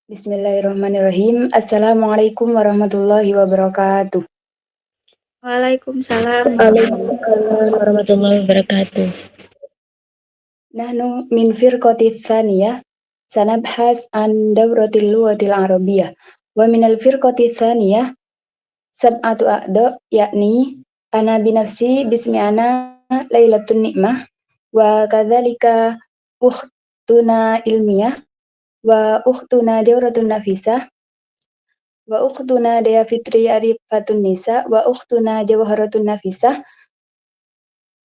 Bismillahirrahmanirrahim. Assalamualaikum warahmatullahi wabarakatuh. Waalaikumsalam warahmatullahi Waalaikumsalam warahmatullahi wabarakatuh. Nahnu min firqati tsaniyah sanabhas an dawratil lughatil arabiyyah. Wa minal firqati tsaniyah sab'atu a'da yakni ana binafsi bismi ana Lailatun Nikmah wa kadzalika ukhtuna ilmiyah wa ukhtuna Jawratun Nafisah wa ukhtuna Dea Fitri Arifatun Nisa wa ukhtuna Jawharatun Nafisah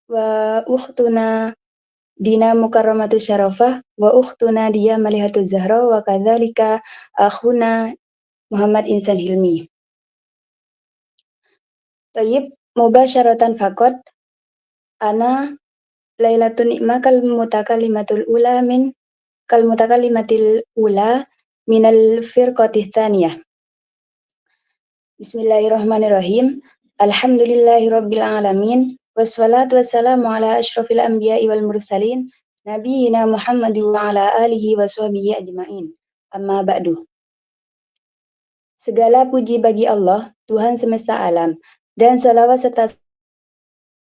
wa ukhtuna Dina Mukarramatu Syarafah wa ukhtuna Dia Malihatu Zahra wa kadzalika akhuna Muhammad Insan Hilmi. Tayyib mubasyaratan faqat ana Lailatun Nikmah kal mutakallimatil ula minal firqatits tsaniyah. Bismillahirrahmanirrahim. Alhamdulillahirabbil alamin. Wassalatu wassalamu ala asyrafil anbiya'i wal mursalin nabiyina Muhammadin wa ala alihi wa sahbihi ajmain. Amma ba'du. Segala puji bagi Allah, Tuhan semesta alam, dan salawat serta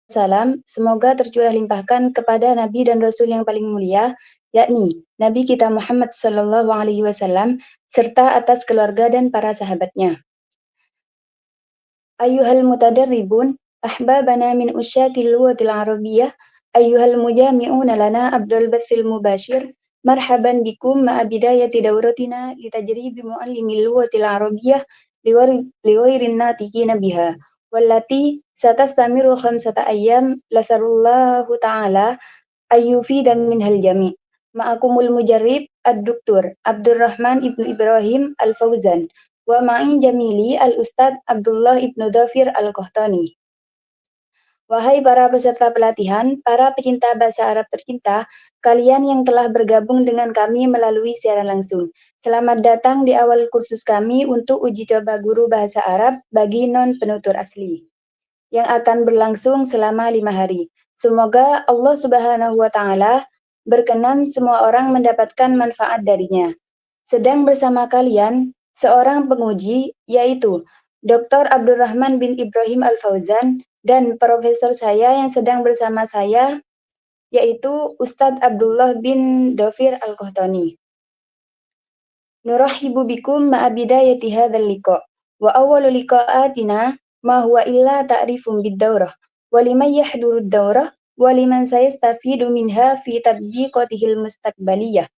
salam semoga tercurah limpahkan kepada Nabi dan Rasul yang paling mulia, yakni Nabi kita Muhammad sallallahu alaihi wasallam serta atas keluarga dan para sahabatnya. Ayyuhal mutadarribun ahbabana min usyakil lughatil arabiyyah ayyuhal mujami'una lana abdul bathil mubashir marhaban bikum ma'a bidayati dawratina litajribi muallimil lughatil arabiyyah liwairin natiqina biha wallati satastamiru khamsata ayyam lasarullahu ta'ala ayyufida minhal jami' ma'akumul mujarrib ad-doktor Abdurrahman ibnu Ibrahim al-Fauzan wa ma'i jamili al-Ustadz Abdullah ibnu Dhafir al-Qahtani. Wahai para peserta pelatihan, para pecinta bahasa Arab tercinta, kalian yang telah bergabung dengan kami melalui siaran langsung. Selamat datang di awal kursus kami untuk uji coba guru bahasa Arab bagi non-penutur asli yang akan berlangsung selama 5 hari. Semoga Allah Subhanahu wa Ta'ala berkenan semua orang mendapatkan manfaat darinya. Sedang bersama kalian seorang penguji, yaitu Dr. Abdurrahman bin Ibrahim Al-Fauzan dan profesor saya yang sedang bersama saya, yaitu Ustadz Abdullah bin Dhafir Al-Qahtani. Nurahibu bikum ma'a bidayati hadzal liqa' wa awwalu liqa'atina ma huwa illa ta'rifun bid-daurah wa liman yahduru ad-daurah wa liman sayastafidu minha fi tatbiqatihil mustaqbaliyah.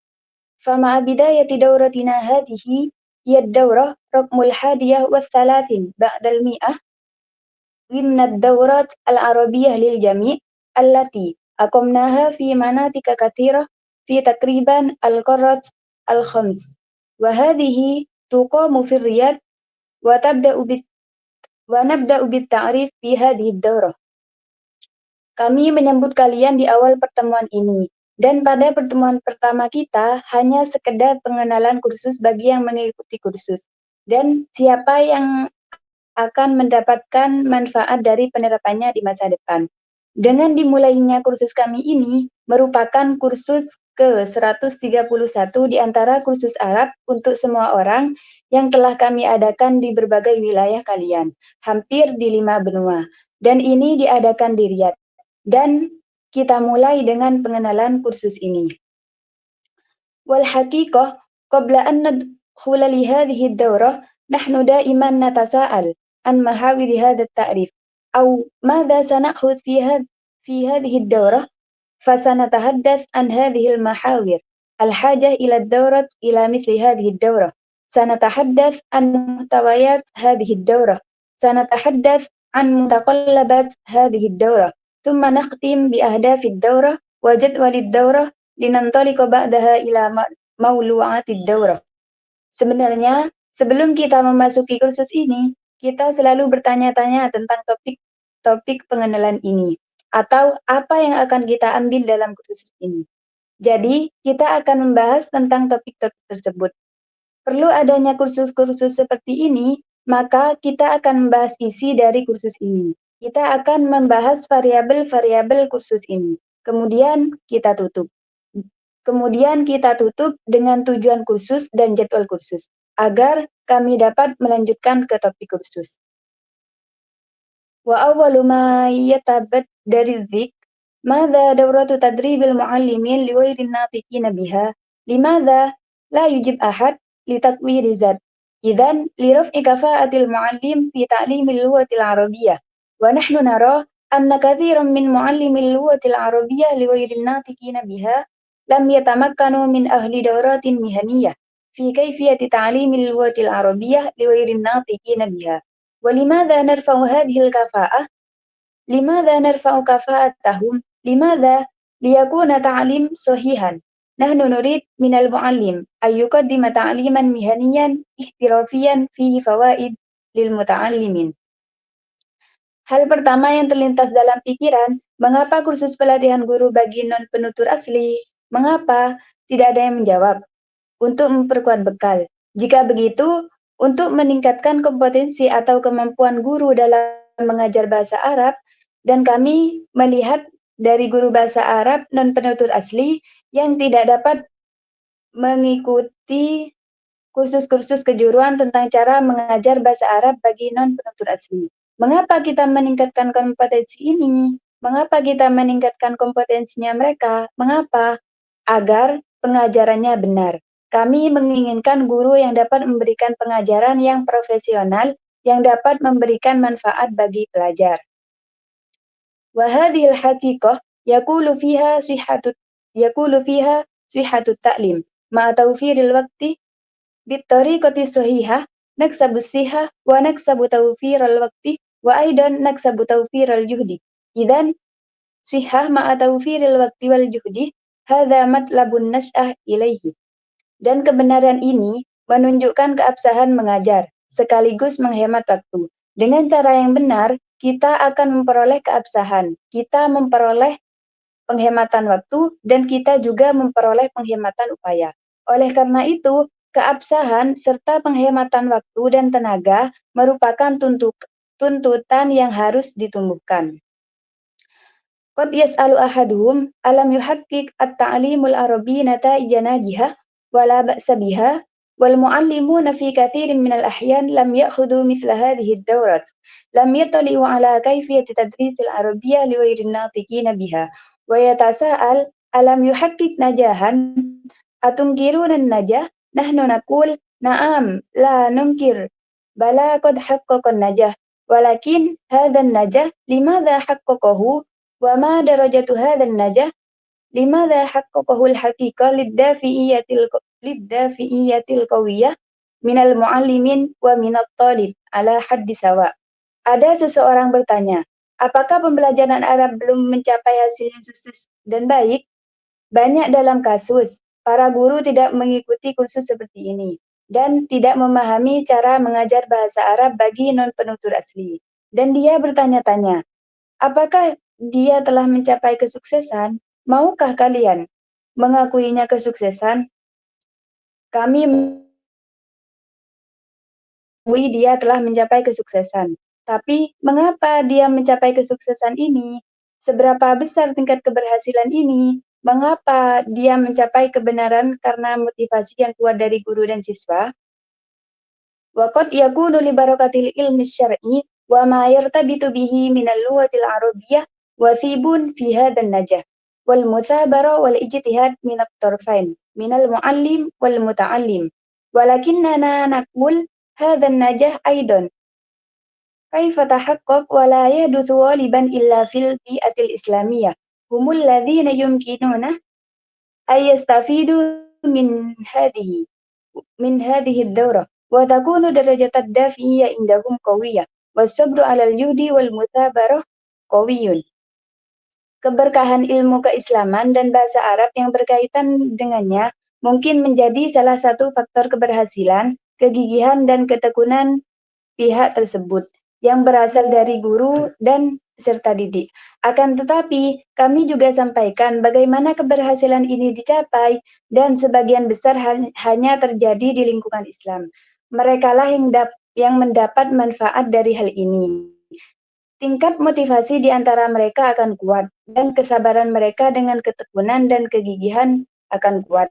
Fama'a bidayati dauratina hadhihi hiya ad-daurah raqmul hadiyah wa thalathin ba'dal mi'ah ضمن الدورات العربية للجميع التي أقمناها في مناطق كثيرة في تقريبا القارات الخمس وهذه تقام في الرياض ونبدأ بالتعريف في هذه الدورة. Kami menyambut kalian di awal pertemuan ini, dan pada pertemuan pertama kita hanya sekedar pengenalan kursus bagi yang mengikuti kursus, dan siapa yang akan mendapatkan manfaat dari penerapannya di masa depan. Dengan dimulainya kursus kami ini merupakan kursus ke-131 di antara kursus Arab untuk semua orang yang telah kami adakan di berbagai wilayah kalian, hampir di 5 benua. Dan ini diadakan di Riyadh. Dan kita mulai dengan pengenalan kursus ini. Wal haqiqah, qabla an nadkhula li hadhihi ad-daurah, nahnu da'iman natasa'al an mahawir hadha at-ta'rif aw madha sanakhudh fi hadhihi ad-daurah fasanatahaddath an hadhihi al-mahawir al-hajah ila ad-daurat ila mithli hadhihi ad-daurah sanatahaddath an muhtawayat hadhihi ad-daurah sanatahaddath an mutaqallabat hadhihi ad-daurah thumma nakhtim bi ahdafi ad-daurah wa jadwali ad-daurah linantaliqa ba'daha ila maulu'atid daurah. Sebenarnya, sebelum kita memasuki kursus ini, kita selalu bertanya-tanya tentang topik pengenalan ini, atau apa yang akan kita ambil dalam kursus ini. Jadi, kita akan membahas tentang topik-topik tersebut. Perlu adanya kursus-kursus seperti ini, maka kita akan membahas isi dari kursus ini. Kita akan membahas variabel-variabel kursus ini. Kemudian, kita tutup. Kemudian kita tutup dengan tujuan kursus dan jadwal kursus, agar kami dapat melanjutkan ke topik kursus. وأول ما يتبدر الذكر ماذا دورة تدريب المعلمين لغير الناطقين بها؟ لماذا لا يجيب أحد لتطوير ذات؟ إذن لرفع كفاءة المعلم في تعليم اللغة العربية، ونحن نرى أن كثيرا من معلمي اللغة العربية لغير الناطقين بها لم يتمكنوا من أهل دورات مهنية في كيفية تعليم اللغة العربية لغير الناطقين بها. ولماذا نرفع هذه الكفاءة؟ لماذا نرفع كفاءتهم؟ لماذا؟ ليكون تعليم صحيحا. نحن نريد من المعلم أن يقدم تعليما مهنيا احترافيا فيه فوائد للمتعلمين. Hal pertama yang terlintas dalam pikiran, mengapa kursus pelatihan guru bagi non-penutur asli? Mengapa? Tidak ada yang menjawab. Untuk memperkuat bekal. Jika begitu, untuk meningkatkan kompetensi atau kemampuan guru dalam mengajar bahasa Arab, dan kami melihat dari guru bahasa Arab non-penutur asli yang tidak dapat mengikuti kursus-kursus kejuruan tentang cara mengajar bahasa Arab bagi non-penutur asli. Mengapa kita meningkatkan kompetensi ini? Mengapa kita meningkatkan kompetensinya mereka? Mengapa? Agar pengajarannya benar. Kami menginginkan guru yang dapat memberikan pengajaran yang profesional, yang dapat memberikan manfaat bagi pelajar. وهذه الحقيقة يقول فيها صحة التعليم مع توفير الوقت بالطريقة الصحيحة نكسب الصحة ونكسب توفير الوقت وأيضا نكسب توفير الجهد. إذن صحة مع توفير الوقت والجهد هذا مطلب النشأة إليه. Dan kebenaran ini menunjukkan keabsahan mengajar, sekaligus menghemat waktu. Dengan cara yang benar, kita akan memperoleh keabsahan, kita memperoleh penghematan waktu, dan kita juga memperoleh penghematan upaya. Oleh karena itu, keabsahan serta penghematan waktu dan tenaga merupakan tuntutan yang harus ditumbuhkan. قد يسأل أحدهم ألم يحقق التعليم العربي نتائج ناجحة ولا بأس بها والمعلمون في كثير من الأحيان لم يأخذوا مثل هذه الدورات لم يطلعوا على كيفية تدريس العربية لغير الناطقين بها ويتساءل ألم يحقق نجاحا أتنكرون النجاح؟ نحن نقول نعم لا ننكر بلى قد حقق النجاح ولكن هذا النجاح لماذا حققه وما درجة هذا النجاح؟ لماذا حققه الحقيقة للدافئية القوية من المعلمين ومن الطالب على حد سواء. Ada seseorang bertanya, apakah pembelajaran Arab belum mencapai hasil yang sukses dan baik? Banyak dalam kasus, para guru tidak mengikuti kursus seperti ini dan tidak memahami cara mengajar bahasa Arab bagi non-penutur asli. Dan dia bertanya-tanya, apakah dia telah mencapai kesuksesan? Maukah kalian mengakuinya kesuksesan? Kami mengakui dia telah mencapai kesuksesan. Tapi mengapa dia mencapai kesuksesan ini? Seberapa besar tingkat keberhasilan ini? Mengapa dia mencapai kebenaran karena motivasi yang kuat dari guru dan siswa? وقد يكون لبركة العلم الشرعي وما يرتبط به من اللغة العربية وثيب في هذا النجاح والمثابرة والاجتهاد من الطرفين من المعلم والمتعلم ولكننا نقول هذا النجاح أيضا كيف تحقق ولا يحدث غالبا إلا في البيئة الإسلامية هم الذين يمكنونه أن يستفيدوا من هذه الدورة وتكون درجة الدافعية عندهم قوية والصبر على الجهد والمثابرة قوي. Keberkahan ilmu keislaman dan bahasa Arab yang berkaitan dengannya mungkin menjadi salah satu faktor keberhasilan, kegigihan dan ketekunan pihak tersebut yang berasal dari guru dan peserta didik. Akan tetapi, kami juga sampaikan bagaimana keberhasilan ini dicapai dan sebagian besar hanya terjadi di lingkungan Islam. Merekalah yang mendapat manfaat dari hal ini. Tingkat motivasi di antara mereka akan kuat, dan kesabaran mereka dengan ketekunan dan kegigihan akan kuat.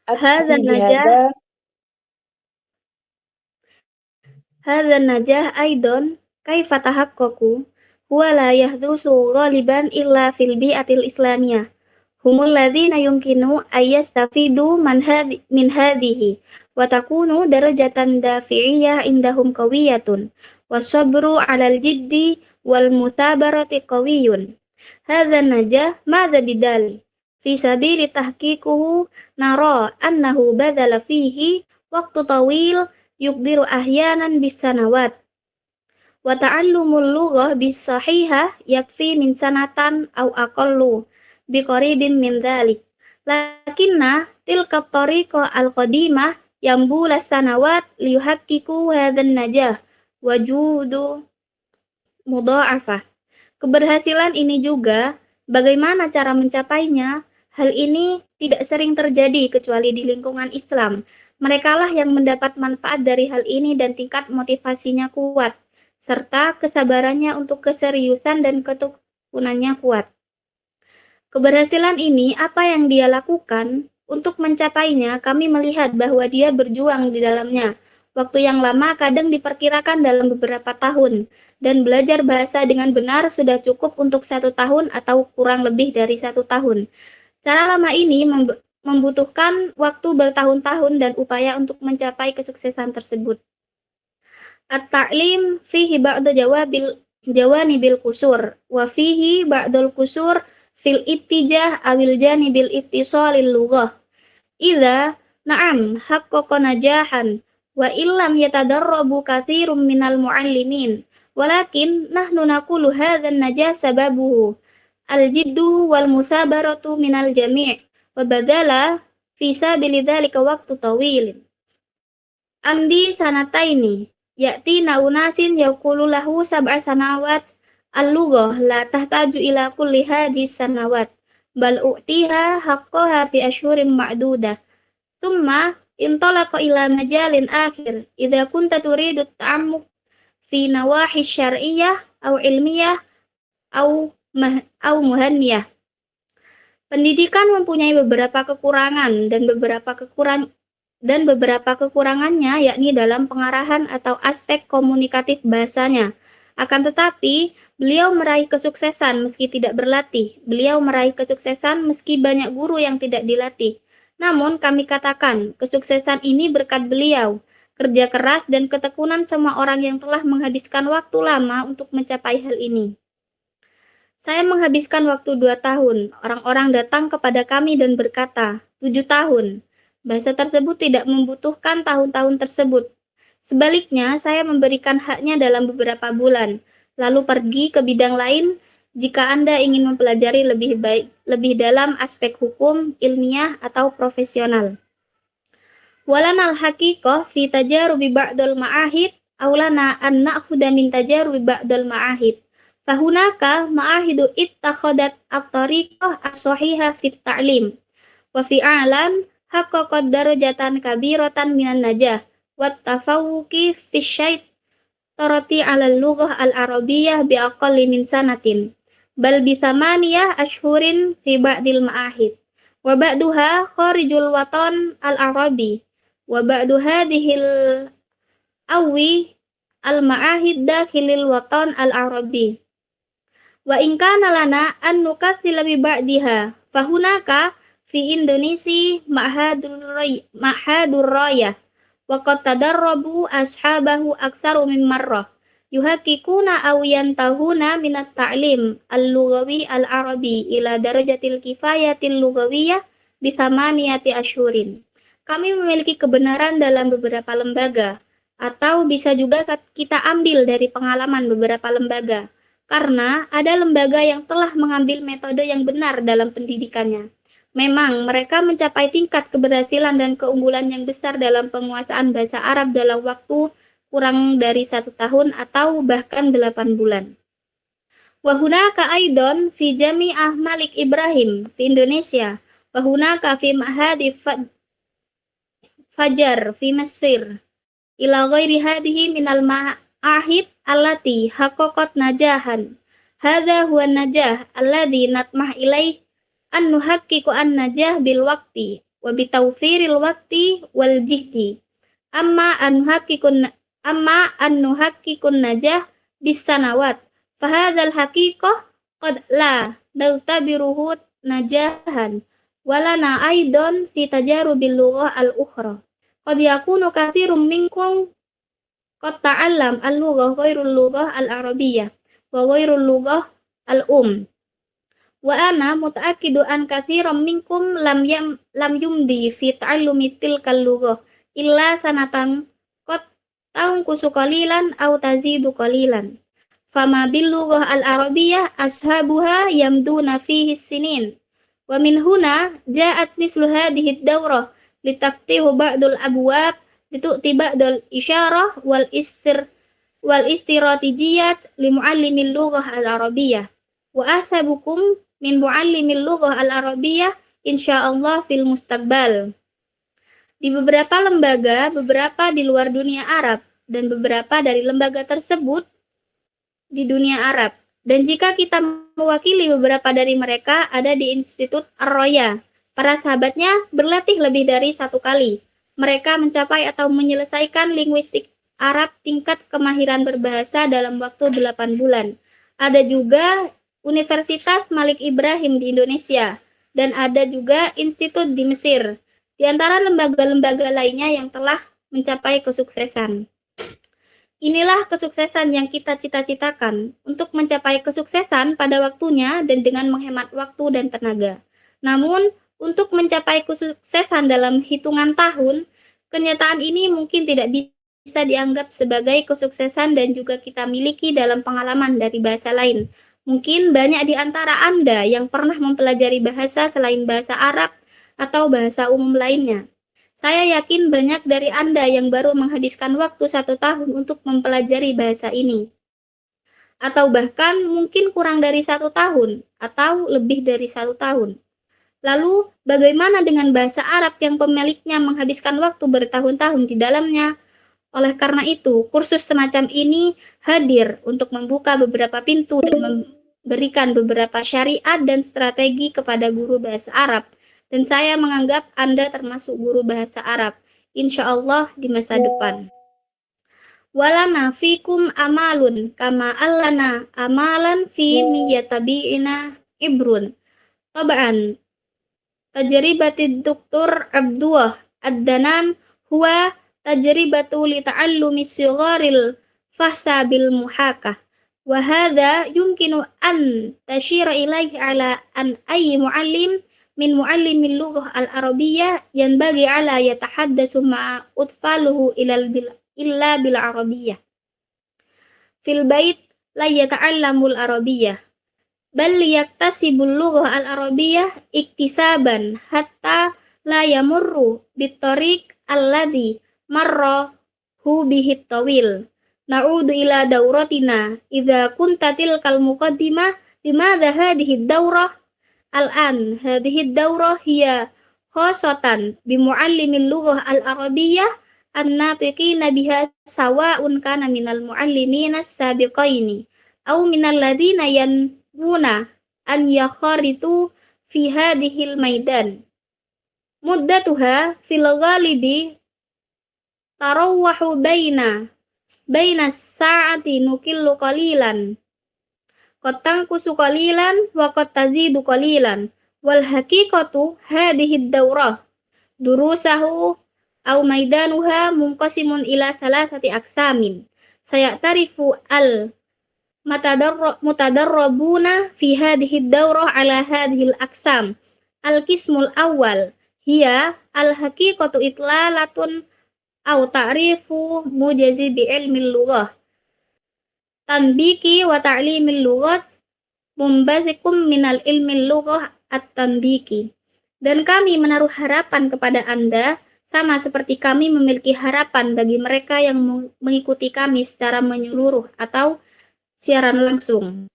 هذا Aktafi النجاح bihadza هذا النجاح أيضا كيف تحقق هو لا يحدث غالبا إلا في البيئة الإسلامية هم الذين يمكن أن يستفيدوا من هذه وتكون درجة دافعية عندهم قوية والصبر على الجد والمثابرة قوي هذا النجاح ماذا بدال في سبيل تحقيقه نرى أنه بذل فيه وقت طويل يقدر أحيانا بالسنوات وتعلم اللغة بالصحيحة يكفي من سنة أو أقل بقريب من ذلك لكن تلك الطريقة القديمة ينبول السنوات ليحققوا هذا النجاح وجود مضاعفة. Keberhasilan ini juga bagaimana cara mencapainya. Hal ini tidak sering terjadi kecuali di lingkungan Islam. Merekalah yang mendapat manfaat dari hal ini dan tingkat motivasinya kuat, serta kesabarannya untuk keseriusan dan ketekunannya kuat. Keberhasilan ini apa yang dia lakukan? Untuk mencapainya, kami melihat bahwa dia berjuang di dalamnya. Waktu yang lama kadang diperkirakan dalam beberapa tahun, dan belajar bahasa dengan benar sudah cukup untuk 1 tahun atau kurang lebih dari 1 tahun. Cara lama ini membutuhkan waktu bertahun-tahun dan upaya untuk mencapai kesuksesan tersebut. At-ta'lim fihi ba'du jawanibil kusur, wa fihi ba'dul kusur fil ittijah awil janibil ittisalil lughah. Idza na'am haqqaqa najahan wa illam yatadarrabu katsirum minal muallimin walakin nahnu naqulu hadzal najah sababuhu al-jiddu wal musabaratu minal jami' wa badala fi sabili dzalika waqtu tawil amdi sanataini ya'tina unasin yaqulu lahu sab'a sanawat al-lughah la tahtaju ila kulli hadis sanawat bal u'tiha haqqaha fi ashhurin ma'dudah thumma intalaqa ila majalin akhir idza kunta turidu ta'ammuq fi nawahi syar'iyyah aw ilmiyah aw muhanniyah. Pendidikan mempunyai beberapa kekurangan dan beberapa kekurangannya yakni dalam pengarahan atau aspek komunikatif bahasanya. Akan tetapi, beliau meraih kesuksesan meski tidak berlatih. Beliau meraih kesuksesan meski banyak guru yang tidak dilatih. Namun kami katakan, kesuksesan ini berkat beliau, kerja keras dan ketekunan semua orang yang telah menghabiskan waktu lama untuk mencapai hal ini. Saya menghabiskan waktu 2 tahun. Orang-orang datang kepada kami dan berkata, 7 tahun. Bahasa tersebut tidak membutuhkan tahun-tahun tersebut. Sebaliknya, saya memberikan haknya dalam beberapa bulan, lalu pergi ke bidang lain. Jika Anda ingin mempelajari lebih dalam aspek hukum, ilmiah, atau profesional. Walanal haqiqah fi tajarubi ba'dal ma'ahid aulana an na'khudha min tajarubi ba'dal ma'ahid. Fahunaka ma'ahidu ittakhadat at-tariqah as-sahihah fit ta'lim. Wa fi a'lan haqqaqad darajatan kabiratan minan najah wat tafawuqi fi syaitarati 'ala al-lughah al-arabiyyah bi aqalli min sanatin. Bal bi thamaniyah ashhurin fi ba'dil ma'ahid wa ba'duha kharijul watan al-arabi wa ba'du hadhil awi al-ma'ahid dakhilil watan al-arabi wa in kana lana an nukaththila bi ba'diha fahunaka fi Indonesia ma'hadur rayah wa qad tadarrabu ashabahu aktsaru min marrah yuhaqiquna aw yantahuna min at-ta'lim al-lughawi al-arabi ila darajatil kifayatil lughawiyyah bi thamaniyati ashhurin. Kami memiliki kebenaran dalam beberapa lembaga, atau bisa juga kita ambil dari pengalaman beberapa lembaga, karena ada lembaga yang telah mengambil metode yang benar dalam pendidikannya. Memang mereka mencapai tingkat keberhasilan dan keunggulan yang besar dalam penguasaan bahasa Arab dalam waktu kurang dari 1 tahun atau bahkan 8 bulan. Wa hunaka aidon fi Jami'ah Malik Ibrahim fi Indonesia, wa hunaka fi Ma'hadi Fajar fi Mesir. Ila ghairi hadhihi minal ma'ahid allati haqqaqat najahan. Hadza huwa najah alladhi natmah ilaih an nuhaqqiqu an-najah bil waqti wa bitawfiril waqti wal jihdi. Amma an nuhaqqiqun najah bis sanawat. Fahadzal haqiqah qad la nagtabiruhu najahan. Walana aidon fi tajarubil lughah al-ukhra. Qad yakunu katsirum minkum qad ta'allam al-lughah ghairul lughah al-arabiyyah wa ghairul lughah al-um. Wa ana muta'akkidu an katsiran minkum lam yumdi fi ta'allumi tilkal lughah illa sanatan qad tanqusu qalilan aw tazidu qalilan. Fama bil lughah al-arabiyyah ashabuha yamduna fihi sinin. Wa min huna ja'at mislu hadhihi ad-dawrah litaftihu ba'dul abwab litu'ti ba'dul isyarah wal istiratijiyat li muallimil lughah al-arabiyyah. Wa asabukum min muallimil lughah al-arabiyyah insyaallah fil mustaqbal. Di beberapa lembaga, beberapa di luar dunia Arab, dan beberapa dari lembaga tersebut di dunia Arab. Dan jika kita mewakili beberapa dari mereka ada di Institut Ar-Roya, para sahabatnya berlatih lebih dari 1 kali. Mereka mencapai atau menyelesaikan linguistik Arab tingkat kemahiran berbahasa dalam waktu 8 bulan. Ada juga Universitas Malik Ibrahim di Indonesia, dan ada juga institut di Mesir, di antara lembaga-lembaga lainnya yang telah mencapai kesuksesan. Inilah kesuksesan yang kita cita-citakan, untuk mencapai kesuksesan pada waktunya dan dengan menghemat waktu dan tenaga. Namun, untuk mencapai kesuksesan dalam hitungan tahun, kenyataan ini mungkin tidak bisa dianggap sebagai kesuksesan dan juga kita miliki dalam pengalaman dari bahasa lain. Mungkin banyak di antara Anda yang pernah mempelajari bahasa selain bahasa Arab atau bahasa umum lainnya. Saya yakin banyak dari Anda yang baru menghabiskan waktu 1 tahun untuk mempelajari bahasa ini. Atau bahkan mungkin kurang dari 1 tahun atau lebih dari 1 tahun. Lalu, bagaimana dengan bahasa Arab yang pemiliknya menghabiskan waktu bertahun-tahun di dalamnya? Oleh karena itu, kursus semacam ini hadir untuk membuka beberapa pintu dan memberikan beberapa syariat dan strategi kepada guru bahasa Arab. Dan saya menganggap Anda termasuk guru bahasa Arab, insya Allah di masa depan. Walana fikum amalun kama allana amalan fi miyatabi'ina ibrun. Tabaan, tajribatid Dr. Abdullah Ad-Danan huwa tajribatu li ta'allumi sigharil fahsa bil muhakah. Wa hadha yumkinu an tashira ilaihi ala an ayyi muallim min muallimil lughah al-arabiyyah yanbaghi ala yatahaddatsu ma'a utfaluhu illa bil arabiyyah. Fil bait la yata'allamul arabiyyah bal yaktasibul lughah al-arabiyyah iktisaban hatta la yamurru bit-tariq alladhi marra hu bihi tawil. Na'udu ila dauratina idza kunta tilkal muqaddimah limadha hadhihi daurah al-an hadhihi daurah hiya khasatan bi muallimil lughah al-arabiyyah an-natiqina biha sawa'un kana minal muallimina as-sabiqaini aw minal ladzina yanwuna an yakharitu fi hadhil maidan. Muddatuha fil ghalibi tarawwahu baina sa'ati nukillu qalilan qad tanqusu qalilan wa qad tazidu qalilan wal haqiqatu hadhihi ad-daurah durusahu aw maidanuha munqasimun ila salasati aqsamin sayatarifu al mutadarrabuna fi hadhihi ad-daurah ala hadhihi al-aqsam. Al-qismul awwal hiya al-haqiqatu itlalatun aw ta'rifu mujazi bi ilmil lughah tanbiki wa ta'limil lughat mumbasikum minal ilmil lughah at-tanbiki. Dan kami menaruh harapan kepada Anda sama seperti kami memiliki harapan bagi mereka yang mengikuti kami secara menyeluruh atau siaran langsung.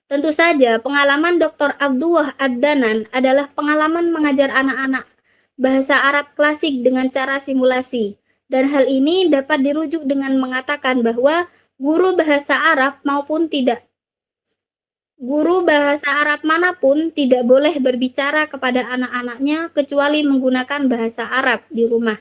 Tentu saja pengalaman Dr. Abdullah Ad-Danan adalah pengalaman mengajar anak-anak bahasa Arab klasik dengan cara simulasi, dan hal ini dapat dirujuk dengan mengatakan bahwa guru bahasa Arab maupun tidak Guru bahasa Arab manapun tidak boleh berbicara kepada anak-anaknya kecuali menggunakan bahasa Arab di rumah,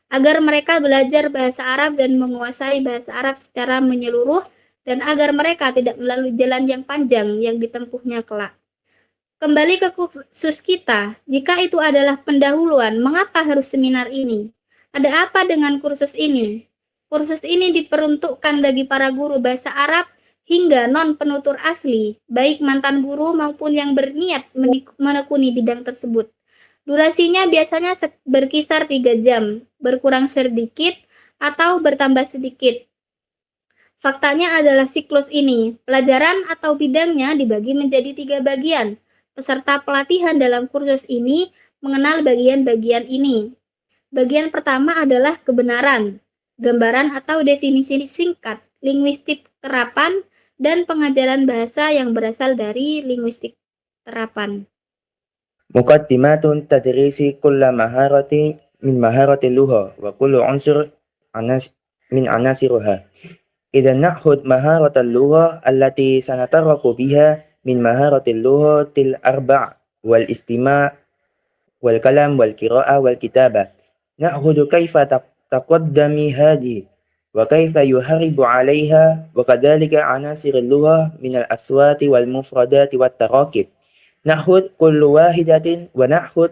agar mereka belajar bahasa Arab dan menguasai bahasa Arab secara menyeluruh, dan agar mereka tidak melalui jalan yang panjang yang ditempuhnya kelak. Kembali ke kursus kita, jika itu adalah pendahuluan, mengapa harus seminar ini? Ada apa dengan kursus ini? Kursus ini diperuntukkan bagi para guru bahasa Arab hingga non-penutur asli, baik mantan guru maupun yang berniat menekuni bidang tersebut. Durasinya biasanya berkisar 3 jam, berkurang sedikit atau bertambah sedikit. Faktanya adalah siklus ini, pelajaran atau bidangnya dibagi menjadi 3 bagian. Peserta pelatihan dalam kursus ini mengenal bagian-bagian ini. Bagian pertama adalah kebenaran, gambaran atau definisi singkat, linguistik terapan, dan pengajaran bahasa yang berasal dari linguistik terapan. Muqaddimatun tadrisi kulla maharati min maharati luha wa kullu unsur min anasiruha. إذا نأخذ مهارة اللغة التي سنتطرق بها من مهارة اللغة الأربع والاستماع والكلام والقراءة والكتابة نأخذ كيف تقدم هذه وكيف يهرب عليها وكذلك عناصر اللغة من الأصوات والمفردات والتراكيب نأخذ كل واحدة ونأخذ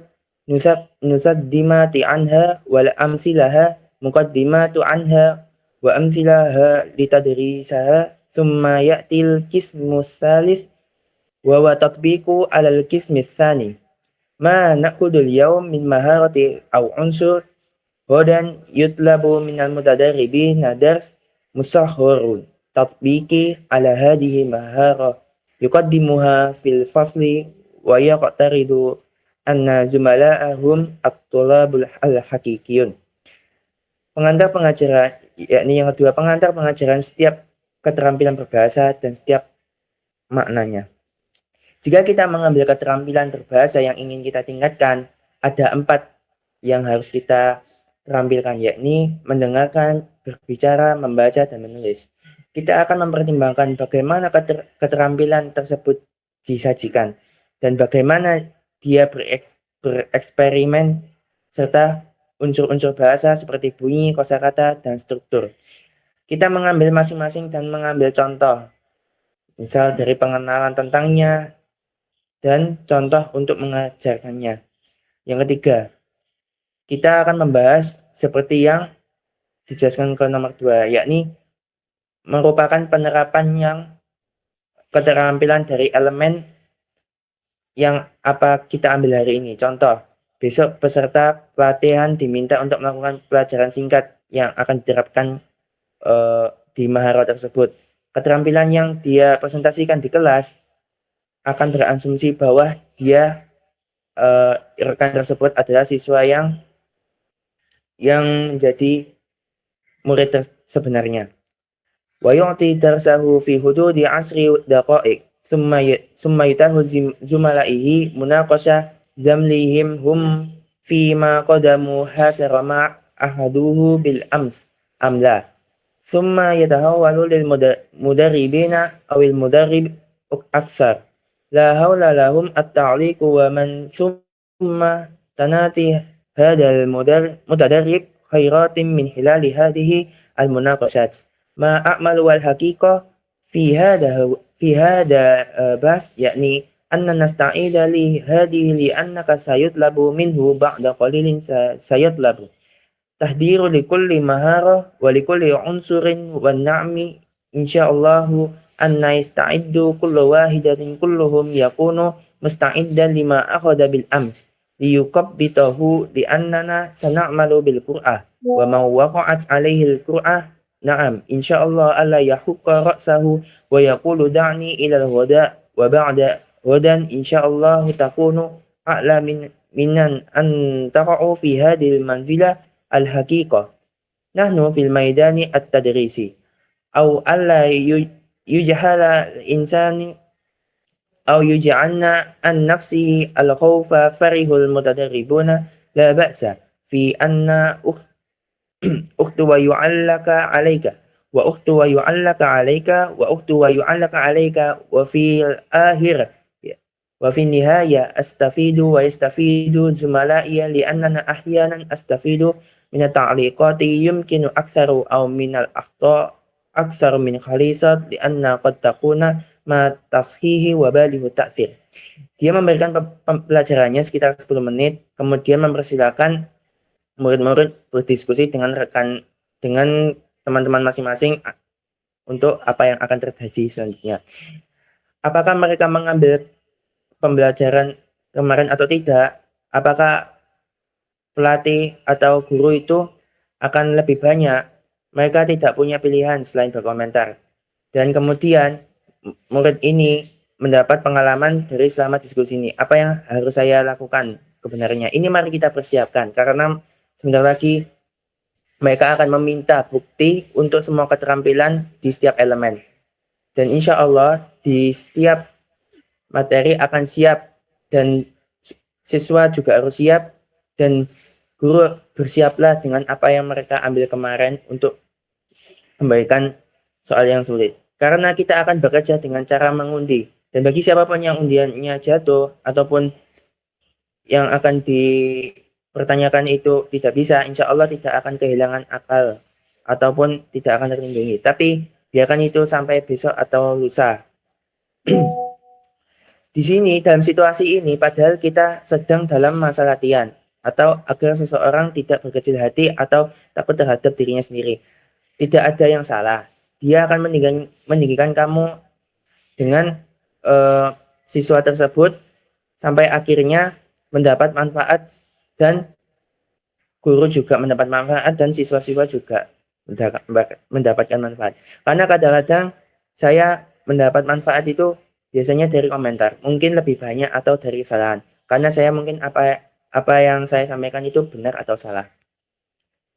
نقدمات عنها والأمثلة مقدمات عنها وأمثلها لتدريسها ثم يأتي القسم الثالث وهو تطبيق على القسم الثاني ما نأخذ اليوم من مهارة أو عنصر غدا يطلب من المتدربين درس مصغر تطبيقي على هذه المهارة يقدمها في الفصل ويقترض أن زملائهم الطلاب الحقيقيون. Pengantar pengajaran, yakni yang kedua, pengantar pengajaran setiap keterampilan berbahasa dan setiap maknanya. Jika kita mengambil keterampilan berbahasa yang ingin kita tingkatkan, ada 4 yang harus kita terampilkan, yakni mendengarkan, berbicara, membaca, dan menulis. Kita akan mempertimbangkan bagaimana keterampilan tersebut disajikan dan bagaimana dia bereksperimen serta unsur-unsur bahasa seperti bunyi, kosakata, dan struktur. Kita mengambil masing-masing dan mengambil contoh, misal dari pengenalan tentangnya dan contoh untuk mengajarkannya. Yang ketiga, kita akan membahas seperti yang dijelaskan ke nomor 2, yakni merupakan penerapan yang keterampilan dari elemen yang apa kita ambil hari ini. Contoh, besok peserta pelatihan diminta untuk melakukan pelajaran singkat yang akan diterapkan di mahara tersebut. Keterampilan yang dia presentasikan di kelas akan berasumsi bahwa dia rekan tersebut adalah siswa yang menjadi murid sebenarnya. Wa yu'ti darsahu fi hududi 10 daqa'iq thumma yutahu zumalaihi munaqasha zamlihim hum fi ma qadamu hasara ma ahaduhu bil ams amla thumma yatahawalu lil mudarribina awil mudarrib akthar la hawla lahum at-ta'liq wa man thumma tanati hadal mutadarrib khairatin min hilali hadhihi al-munaqashat ma a'mal wal haqiqah fi hada bas yakni anna nasta'ida li hadhihi li annaka sayutlabu minhu ba'da qalilin sayutlabu tahdiru li kulli mahara wa li kulli unsurin wa na'mi insyaallahu anna yasta'iddu kullu wahidatin kulluhum yakunu musta'iddan lima akhadha bil ams liyukabbitahu li annana sana'malu bil qur'ah wa man waqa'at alaihi al qur'ah na'am insyaallah alla yahukka ra'sahu wa yaqulu da'ni ila al ghada wa ba'da ghadan insyaallah takunu a'la minan an taqa'u fi hadhihi al manzila al haqiqah nahnu fil maidani at tadrisi aw alla yujhala insani أو يجعلنا عن نفسه الخوف فرح المتدربون لا بأس في أن أخت ويعلق عليك وأخت ويعلق عليك وأخت ويعلق عليك وفي النهاية أستفيد ويستفيد زملائي لأننا أحيانا أستفيد من التعليقات يمكن أكثر أو من الأخطاء أكثر من خالصة لأن قد تكون ما تصحيح وبالغ التأثير. Dia memberikan pelajarannya sekitar 10 menit, kemudian mempersilahkan murid-murid berdiskusi dengan teman-teman masing-masing untuk apa yang akan terjadi selanjutnya. Apakah mereka mengambil pembelajaran kemarin atau tidak? Apakah pelatih atau guru itu akan lebih banyak? Mereka tidak punya pilihan selain berkomentar. Dan kemudian murid ini mendapat pengalaman dari selama diskusi ini. Apa yang harus saya lakukan kebenarnya? Ini mari kita persiapkan karena sebentar lagi mereka akan meminta bukti untuk semua keterampilan di setiap elemen. Dan insya Allah di setiap materi akan siap dan siswa juga harus siap dan guru bersiaplah dengan apa yang mereka ambil kemarin untuk memberikan soal yang sulit. Karena kita akan bekerja dengan cara mengundi. Dan bagi siapapun yang undiannya jatuh ataupun yang akan dipertanyakan itu tidak bisa, insya Allah tidak akan kehilangan akal ataupun tidak akan terlindungi. Tapi biarkan itu sampai besok atau lusa. Di sini dalam situasi ini padahal kita sedang dalam masa latihan atau agar seseorang tidak berkecil hati atau takut terhadap dirinya sendiri. Tidak ada yang salah. Dia akan meninggikan kamu dengan siswa tersebut sampai akhirnya mendapat manfaat dan guru juga mendapat manfaat dan siswa-siswa juga mendapatkan manfaat. Karena kadang-kadang saya mendapat manfaat itu biasanya dari komentar, mungkin lebih banyak atau dari kesalahan. Karena saya mungkin apa yang saya sampaikan itu benar atau salah.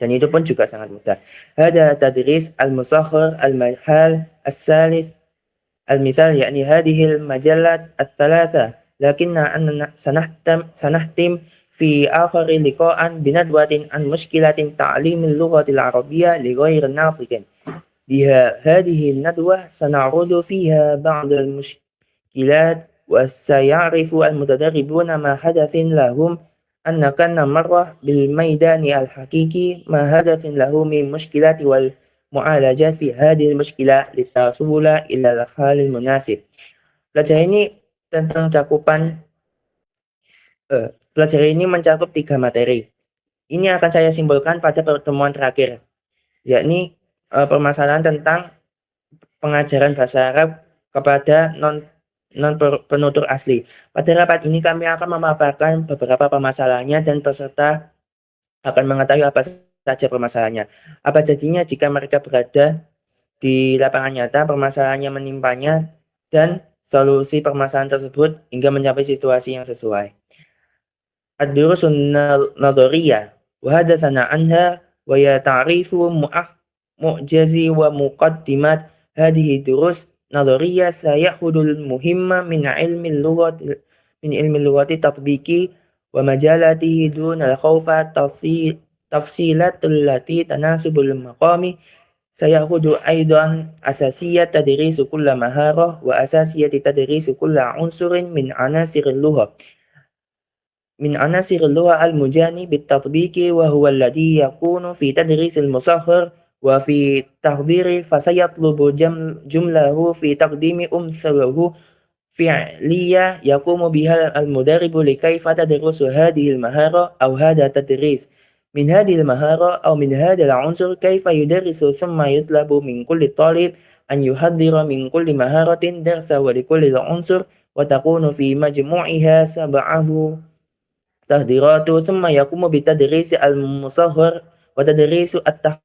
Dan itu pun juga sangat mudah. Hada tadris al-musahhar al-mahal as-salith al-mithal yakni hadhihi al-majallat al-thalatha lakinna anna sanahtim fi akhir liqa'an binadwatin an mushkilatin ta'lim al-lughati al-arabiyyah li ghayri natiqin. Biha hadhihi an-nadwa sana'rudu fiha ba'd al-mushkilat wa sayarifu al-mutadarribuna ma hadathin lahum أن كان مرة بالميدان الحقيقي ما هدف له من مشكلات والمعالجات في هذه المشكلة للتوصل إلى الحل المناسب. Pelajaran ini tentang pelajaran ini mencakup 3 materi. Ini akan saya simpulkan pada pertemuan terakhir, yakni permasalahan tentang pengajaran bahasa Arab kepada non-penutur asli. Pada rapat ini kami akan memaparkan beberapa permasalahannya dan peserta akan mengetahui apa saja permasalahannya. Apa jadinya jika mereka berada di lapangan nyata, permasalahannya menimpanya, dan solusi permasalahan tersebut hingga mencapai situasi yang sesuai. Ad-durusun nadhariyah wa hadatsana anha wa ya ta'rifu mu'jazi wa muqaddimat hadhihi durus نظرية سيأخذ المهمة من علم اللغة التطبيقي ومجالاته دون الخوف تفصيلات التي تناسب المقام سيأخذ أيضا أساسية تدريس كل مهارة وأساسية تدريس كل عنصر من عناصر اللغة المجاني بالتطبيق وهو الذي يكون في تدريس المصغر وفي تحضير فسيطلب جمله في تقديم أمثله فعلية يقوم بها المدرب لكيف تدرس هذه المهارة أو هذا التدريس من هذه المهارة أو من هذا العنصر كيف يدرس ثم يطلب من كل طالب أن يحضر من كل مهارة درسا ولكل عنصر وتكون في مجموعها 7 تحضيرات ثم يقوم بتدريس المصغر وتدريس التحضير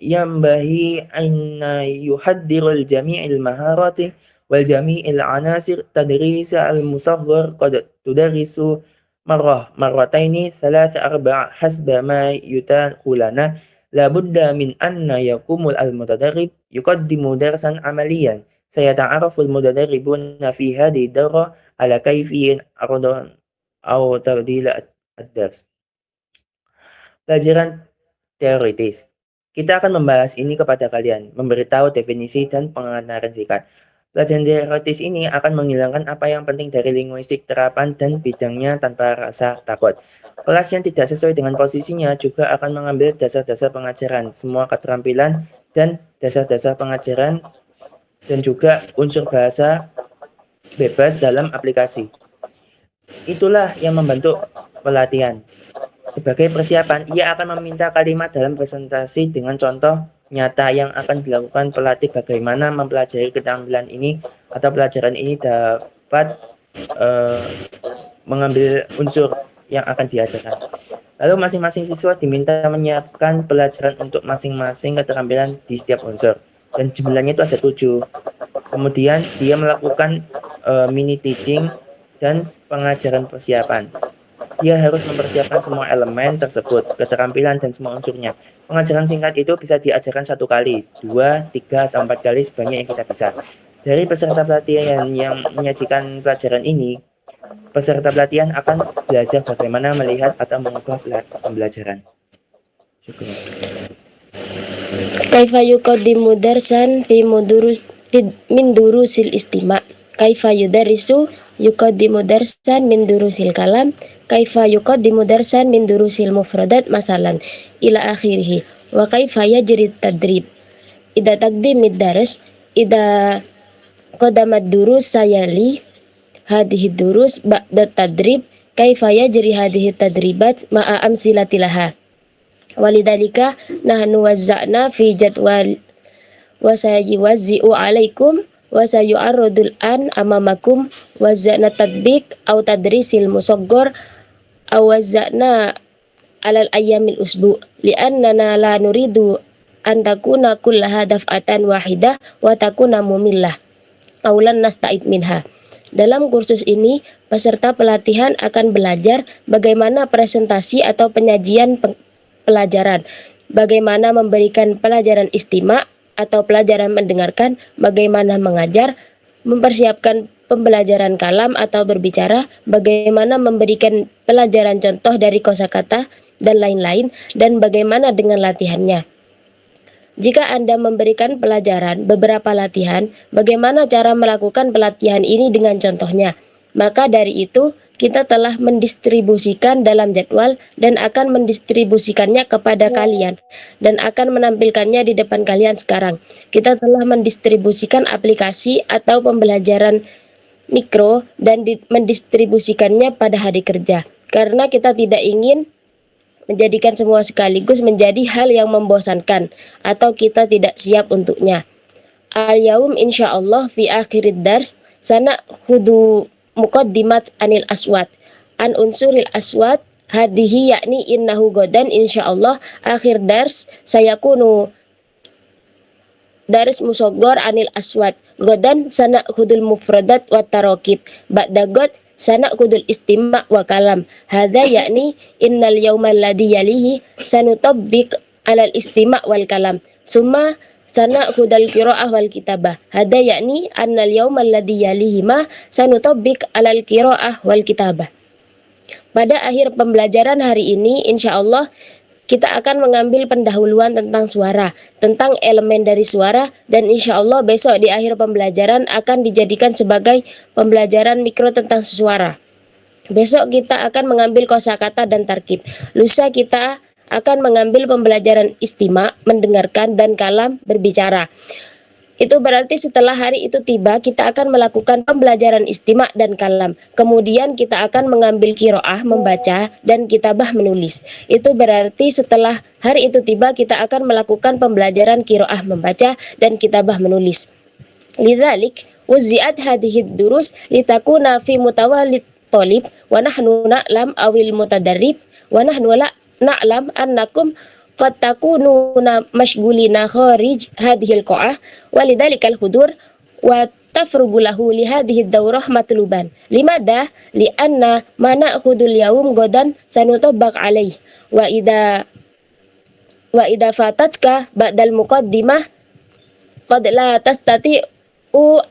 ينبغي أن يحضر الجميع المهارات والجميع العناصر تدريس المصغر قد تدرس مرة مرتين 3 4 حسب ما يتاح لنا لابد من أن يقوم المتدرب يقدم درسا عمليا سيتعرف المتدربون في هذه الدورة على كيفية عرض أو تبديل الدرس. Pelajaran teoritis. Kita akan membahas ini kepada kalian, memberitahu definisi dan pengantaran singkat. Pelajaran teoritis ini akan menghilangkan apa yang penting dari linguistik terapan dan bidangnya tanpa rasa takut. Kelas yang tidak sesuai dengan posisinya juga akan mengambil dasar-dasar pengajaran, semua keterampilan dan dasar-dasar pengajaran dan juga unsur bahasa bebas dalam aplikasi. Itulah yang membentuk pelatihan. Sebagai persiapan, ia akan meminta kalimat dalam presentasi dengan contoh nyata yang akan dilakukan pelatih bagaimana mempelajari keterampilan ini atau pelajaran ini dapat mengambil unsur yang akan diajarkan. Lalu masing-masing siswa diminta menyiapkan pelajaran untuk masing-masing keterampilan di setiap unsur. Dan jumlahnya itu ada 7. Kemudian dia melakukan mini teaching dan pengajaran persiapan. Dia harus mempersiapkan semua elemen tersebut, keterampilan dan semua unsurnya. Pengajaran singkat itu bisa diajarkan 1 kali, 2, 3, atau 4 kali sebanyak yang kita bisa. Dari peserta pelatihan yang menyajikan pelajaran ini, peserta pelatihan akan belajar bagaimana melihat atau mengubah pembelajaran. Syukur. Kaifa yuqaddimu darsan min durusil istima'. Kaifa yudarisu yuqaddimu darsan min durusil kalam. Kaifa yuqaddimu darsan min durusil mufradat masalan ila akhirih. Wa kaifa yajri tadrib. Ida taqdimid dars, ida qadamat durus sayali hadhihi durus ba'da tadrib. Kaifa yajri hadhihi tadribat ma'a amsilatilaha. Walidhalika nahnu wazza'na fi jadwal wa sayuwazzi'u alaikum wa sayu'arradul an amamakum wazza'na tadbiq au tadrisil musaggor aw wazza'na alal ayyamil usbu' li'annana la nuridu an takuna kullaha daf'atan wahidah wa takuna mumillah aw lan nasta'id minha. Dalam kursus ini, peserta pelatihan akan belajar bagaimana presentasi atau penyajian pelajaran, bagaimana memberikan pelajaran istima' atau pelajaran mendengarkan, bagaimana mengajar, mempersiapkan pembelajaran kalam atau berbicara, bagaimana memberikan pelajaran contoh dari kosakata dan lain-lain, dan bagaimana dengan latihannya. Jika Anda memberikan pelajaran beberapa latihan, bagaimana cara melakukan pelatihan ini dengan contohnya? Maka dari itu, kita telah mendistribusikan dalam jadwal dan akan mendistribusikannya kepada kalian dan akan menampilkannya di depan kalian sekarang. Kita telah mendistribusikan aplikasi atau pembelajaran mikro dan mendistribusikannya pada hari kerja. Karena kita tidak ingin menjadikan semua sekaligus menjadi hal yang membosankan atau kita tidak siap untuknya. Al-yaum insyaallah fi akhirid dars sana hudu muqaddimat anil aswat an unsuril aswat hadihi yakni innahu godan insyaallah akhir dars sayakunu daris musaggor anil aswat godan sana hudul mufradat wa tarakib ba'da god sana kudul istima' wa kalam. Hadza yakni innal yawmal ladzi yalihi sanutabbiq alal istima' wal kalam. Summa sana kudal qira'ah wal kitabah. Hadza yakni annal yawmal ladzi yalihi ma sanutabbiq alal qira'ah wal kitabah. Pada akhir pembelajaran hari ini insyaallah kita akan mengambil pendahuluan tentang suara, tentang elemen dari suara, dan insya Allah besok di akhir pembelajaran akan dijadikan sebagai pembelajaran mikro tentang suara. Besok kita akan mengambil kosakata dan tarkib. Lusa kita akan mengambil pembelajaran istima, mendengarkan, dan kalam, berbicara. Itu berarti setelah hari itu tiba, kita akan melakukan pembelajaran istima dan kalam. Kemudian kita akan mengambil qiraah, membaca, dan kitabah, menulis. Itu berarti setelah hari itu tiba, kita akan melakukan pembelajaran qiraah, membaca, dan kitabah, menulis. Lidzalik wuzi'at hadhihi durus litakuna fi mutawallit thalib wa nahnu na'lam awil mutadarrib wa nahnu la na'lam annakum qad takununa mashghulina kharij hadhil qa'ah walidzalikal hudur wa tafrugu lahu li hadhihi ad-daurah matluban limada li'anna ma na'khudul yawm godan sanutabaq alaih wa idza fatatka ba'dal muqaddimah qad la tastati'u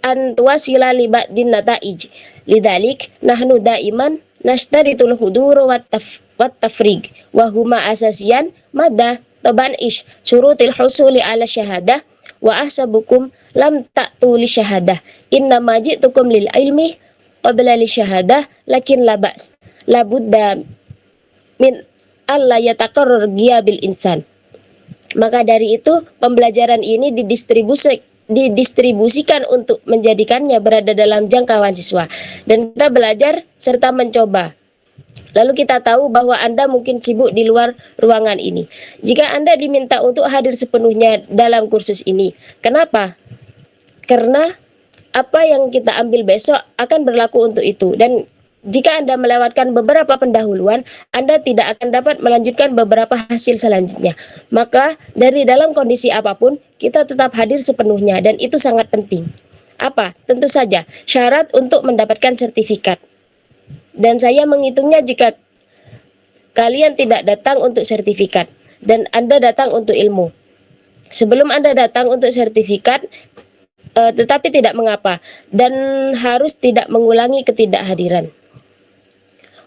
an tuwasila li ba'din nata'ij lidzalik nahnu da'iman nashtaritul hudur wat tafrig wa huma asasian mada taban ish syurutil husuli ala syahadah wa ahsabukum lam ta'tu li syahadah inna ma ji'tukum lil ilmi qabla li syahadah lakin la ba's la budda min alla yataqarrar ghiyabil insan. Maka dari itu pembelajaran ini didistribusikan untuk menjadikannya berada dalam jangkauan siswa, dan kita belajar serta mencoba. Lalu kita tahu bahwa Anda mungkin sibuk di luar ruangan ini. Jika Anda diminta untuk hadir sepenuhnya dalam kursus ini, kenapa? Karena apa yang kita ambil besok akan berlaku untuk itu, dan jika Anda melewatkan beberapa pendahuluan, Anda tidak akan dapat melanjutkan beberapa hasil selanjutnya. Maka dari dalam kondisi apapun, kita tetap hadir sepenuhnya, dan itu sangat penting. Apa? Tentu saja syarat untuk mendapatkan sertifikat. Dan saya menghitungnya jika kalian tidak datang untuk sertifikat dan Anda datang untuk ilmu. Sebelum Anda datang untuk sertifikat, tetapi tidak mengapa, dan harus tidak mengulangi ketidakhadiran.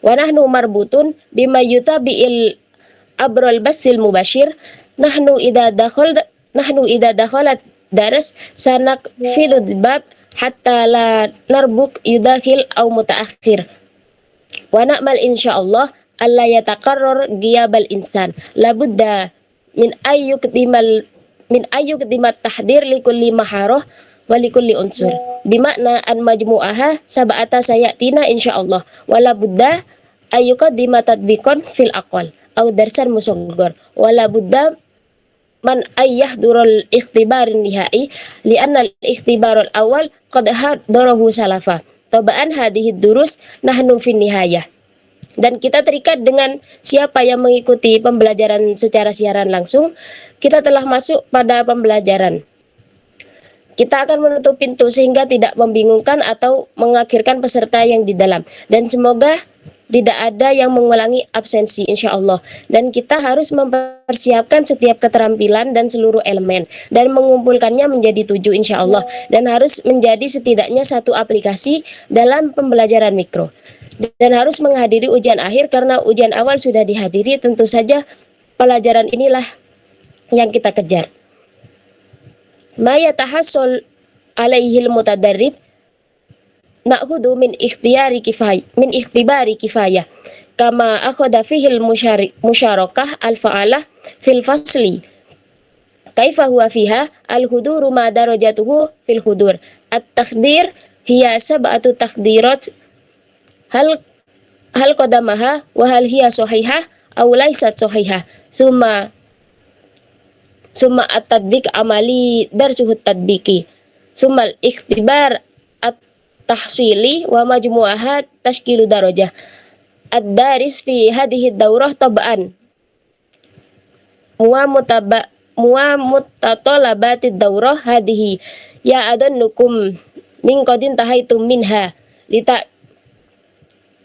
Wa nahnu marbutun bima yutabi'il abrol basil mubashir nahnu idza dakhalat daras sanak filud bab hatta la narbuk yudakhil au mutaakhir wa na'mal insyaallah alla yataqarrar ghiyabal insan labudda min ayyukdimat tahdir likulli maharah wa likulli unsur bimakna an majmu'aha sab'ata sayatina insyaallah wala budda ayyuqaddima tadbiqan fil aqwal aw darsan musaghar wala budda man ayyahdurul ikhtibar nihai li'anna al-ikhtibar al-awwal qad hadarahu salafa tabaan hadhihi durus nahnu fin nihayah. Dan kita terikat dengan siapa yang mengikuti pembelajaran secara siaran langsung, kita telah masuk pada pembelajaran. Kita akan menutup pintu sehingga tidak membingungkan atau mengakhirkan peserta yang di dalam. Dan semoga tidak ada yang mengulangi absensi insyaallah. Dan kita harus mempersiapkan setiap keterampilan dan seluruh elemen dan mengumpulkannya menjadi 7 insyaallah. Dan harus menjadi setidaknya 1 aplikasi dalam pembelajaran mikro. Dan harus menghadiri ujian akhir karena ujian awal sudah dihadiri, tentu saja pelajaran inilah yang kita kejar. Ma yatahassal alaihil mutadarrib na'khudhu min ikhtibari kifayah kama akhadha fihil musyarakah al-fa'alah fil fasli kaifa huwa fiha al-huduru ma darajatuhu fil hudur at-takdir hiya sab'atu takdirat hal qadamaha wa hal hiya sahihah aw laysat sahihah summa at-tadbiq amali darsuhut tadbiqi summa al-ikhtibar at-tahsili wa majmu'aha tashkilu darajah ad-daris fi hadhihi daurah tab'an muwa mutatalabati daurah hadhihi ya adannukum min qadin tahaitum minha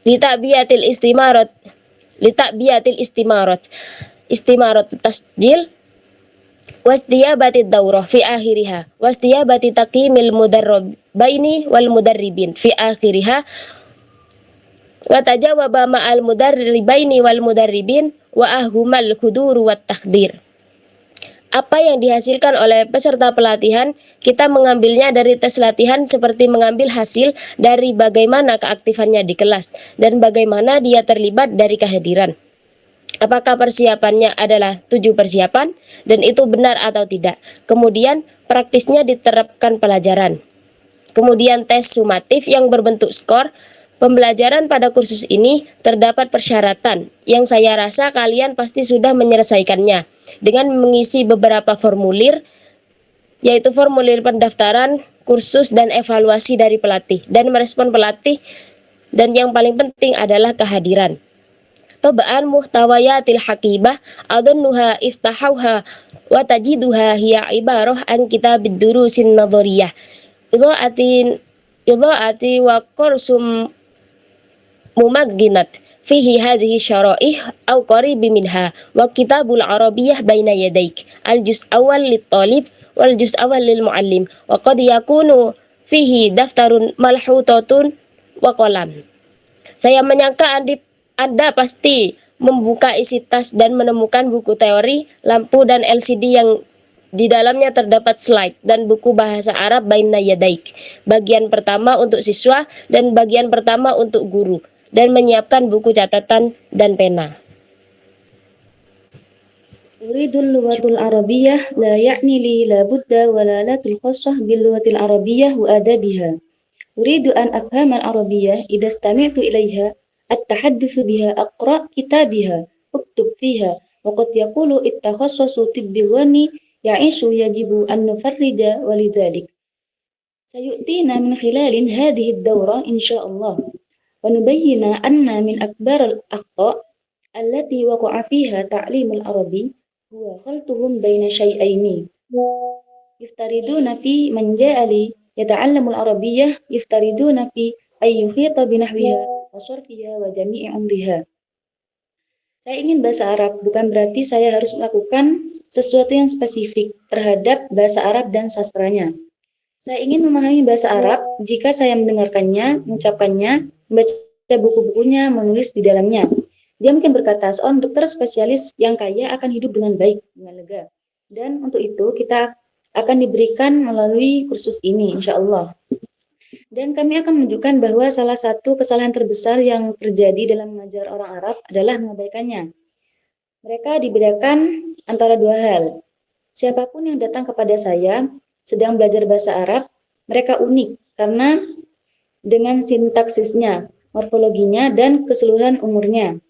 litabiyatil istimarat tasjil wasdiyabati daurah fi akhiriha wasdiyabati taqimil mudarribaini wal mudarribin fi akhiriha wa tajawaba ma'al mudarribaini wal mudarribin wa ahhumal huduru wat takdir. Apa yang dihasilkan oleh peserta pelatihan, kita mengambilnya dari tes latihan seperti mengambil hasil dari bagaimana keaktifannya di kelas dan bagaimana dia terlibat dari kehadiran. Apakah persiapannya adalah 7 persiapan dan itu benar atau tidak. Kemudian praktisnya diterapkan pelajaran. Kemudian tes sumatif yang berbentuk skor. Pembelajaran pada kursus ini terdapat persyaratan yang saya rasa kalian pasti sudah menyelesaikannya dengan mengisi beberapa formulir, yaitu formulir pendaftaran, kursus, dan evaluasi dari pelatih, dan merespon pelatih, dan yang paling penting adalah kehadiran. Tabaan muhtawayatil hakibah adunnuha iftahauha wa tajiduha hiya ibarah an kitabid durusin nadhariyah idha'ati wa kursum mumagginat fihi hadhihi syara'ih aw qaribi minha wa kitabul arabiyyah baina yadaik al juz awal lit talib wal juz awal lil muallim wa qad yakunu fihi daftarun malhutatun wa qalam. Saya menyangka Anda pasti membuka isi tas dan menemukan buku teori, lampu, dan LCD yang di dalamnya terdapat slide dan buku bahasa Arab baina yadaik. Bagian pertama untuk siswa dan bagian pertama untuk guru. Dan menyiapkan buku catatan dan pena. Uridul lughatul arabiyyah la ya'ni li la budda wa la latul khassah bil lughatil arabiyyah wa adabiha. Uridu an afhama al-arabiyyah idza istami'tu ilayha at-tahaddatsu biha aqra' kitabiha uktub fiha wa qad yaqulu ittakhassasu tibbi ghani ya'ishu yajibu an nufarrija walidhalik. Sayu'tina min khilalin hadhihi ad-dawra insyaallah wa nubayyina anna min akbar al-akhta' allati waqa'a fiha ta'lim al-arabi huwa khaltuhum baina syai'aini yuftariduna fi man ja'a li yata'allamu al-arabiyyah yuftariduna fi ay yuhita binahwiha wa sarfiha wa jami'i umriha. Saya ingin bahasa Arab, bukan berarti saya harus melakukan sesuatu yang spesifik terhadap bahasa Arab dan sastranya. Saya ingin memahami bahasa Arab jika saya mendengarkannya, mengucapkannya, membaca buku-bukunya, menulis di dalamnya. Dia mungkin berkata, seorang dokter spesialis yang kaya akan hidup dengan baik, dengan lega. Dan untuk itu kita akan diberikan melalui kursus ini, insya Allah. Dan kami akan menunjukkan bahwa salah satu kesalahan terbesar yang terjadi dalam mengajar orang Arab adalah mengabaikannya. Mereka dibedakan antara dua hal. Siapapun yang datang kepada saya sedang belajar bahasa Arab, mereka unik karena dengan sintaksisnya, morfologinya, dan keseluruhan umurnya.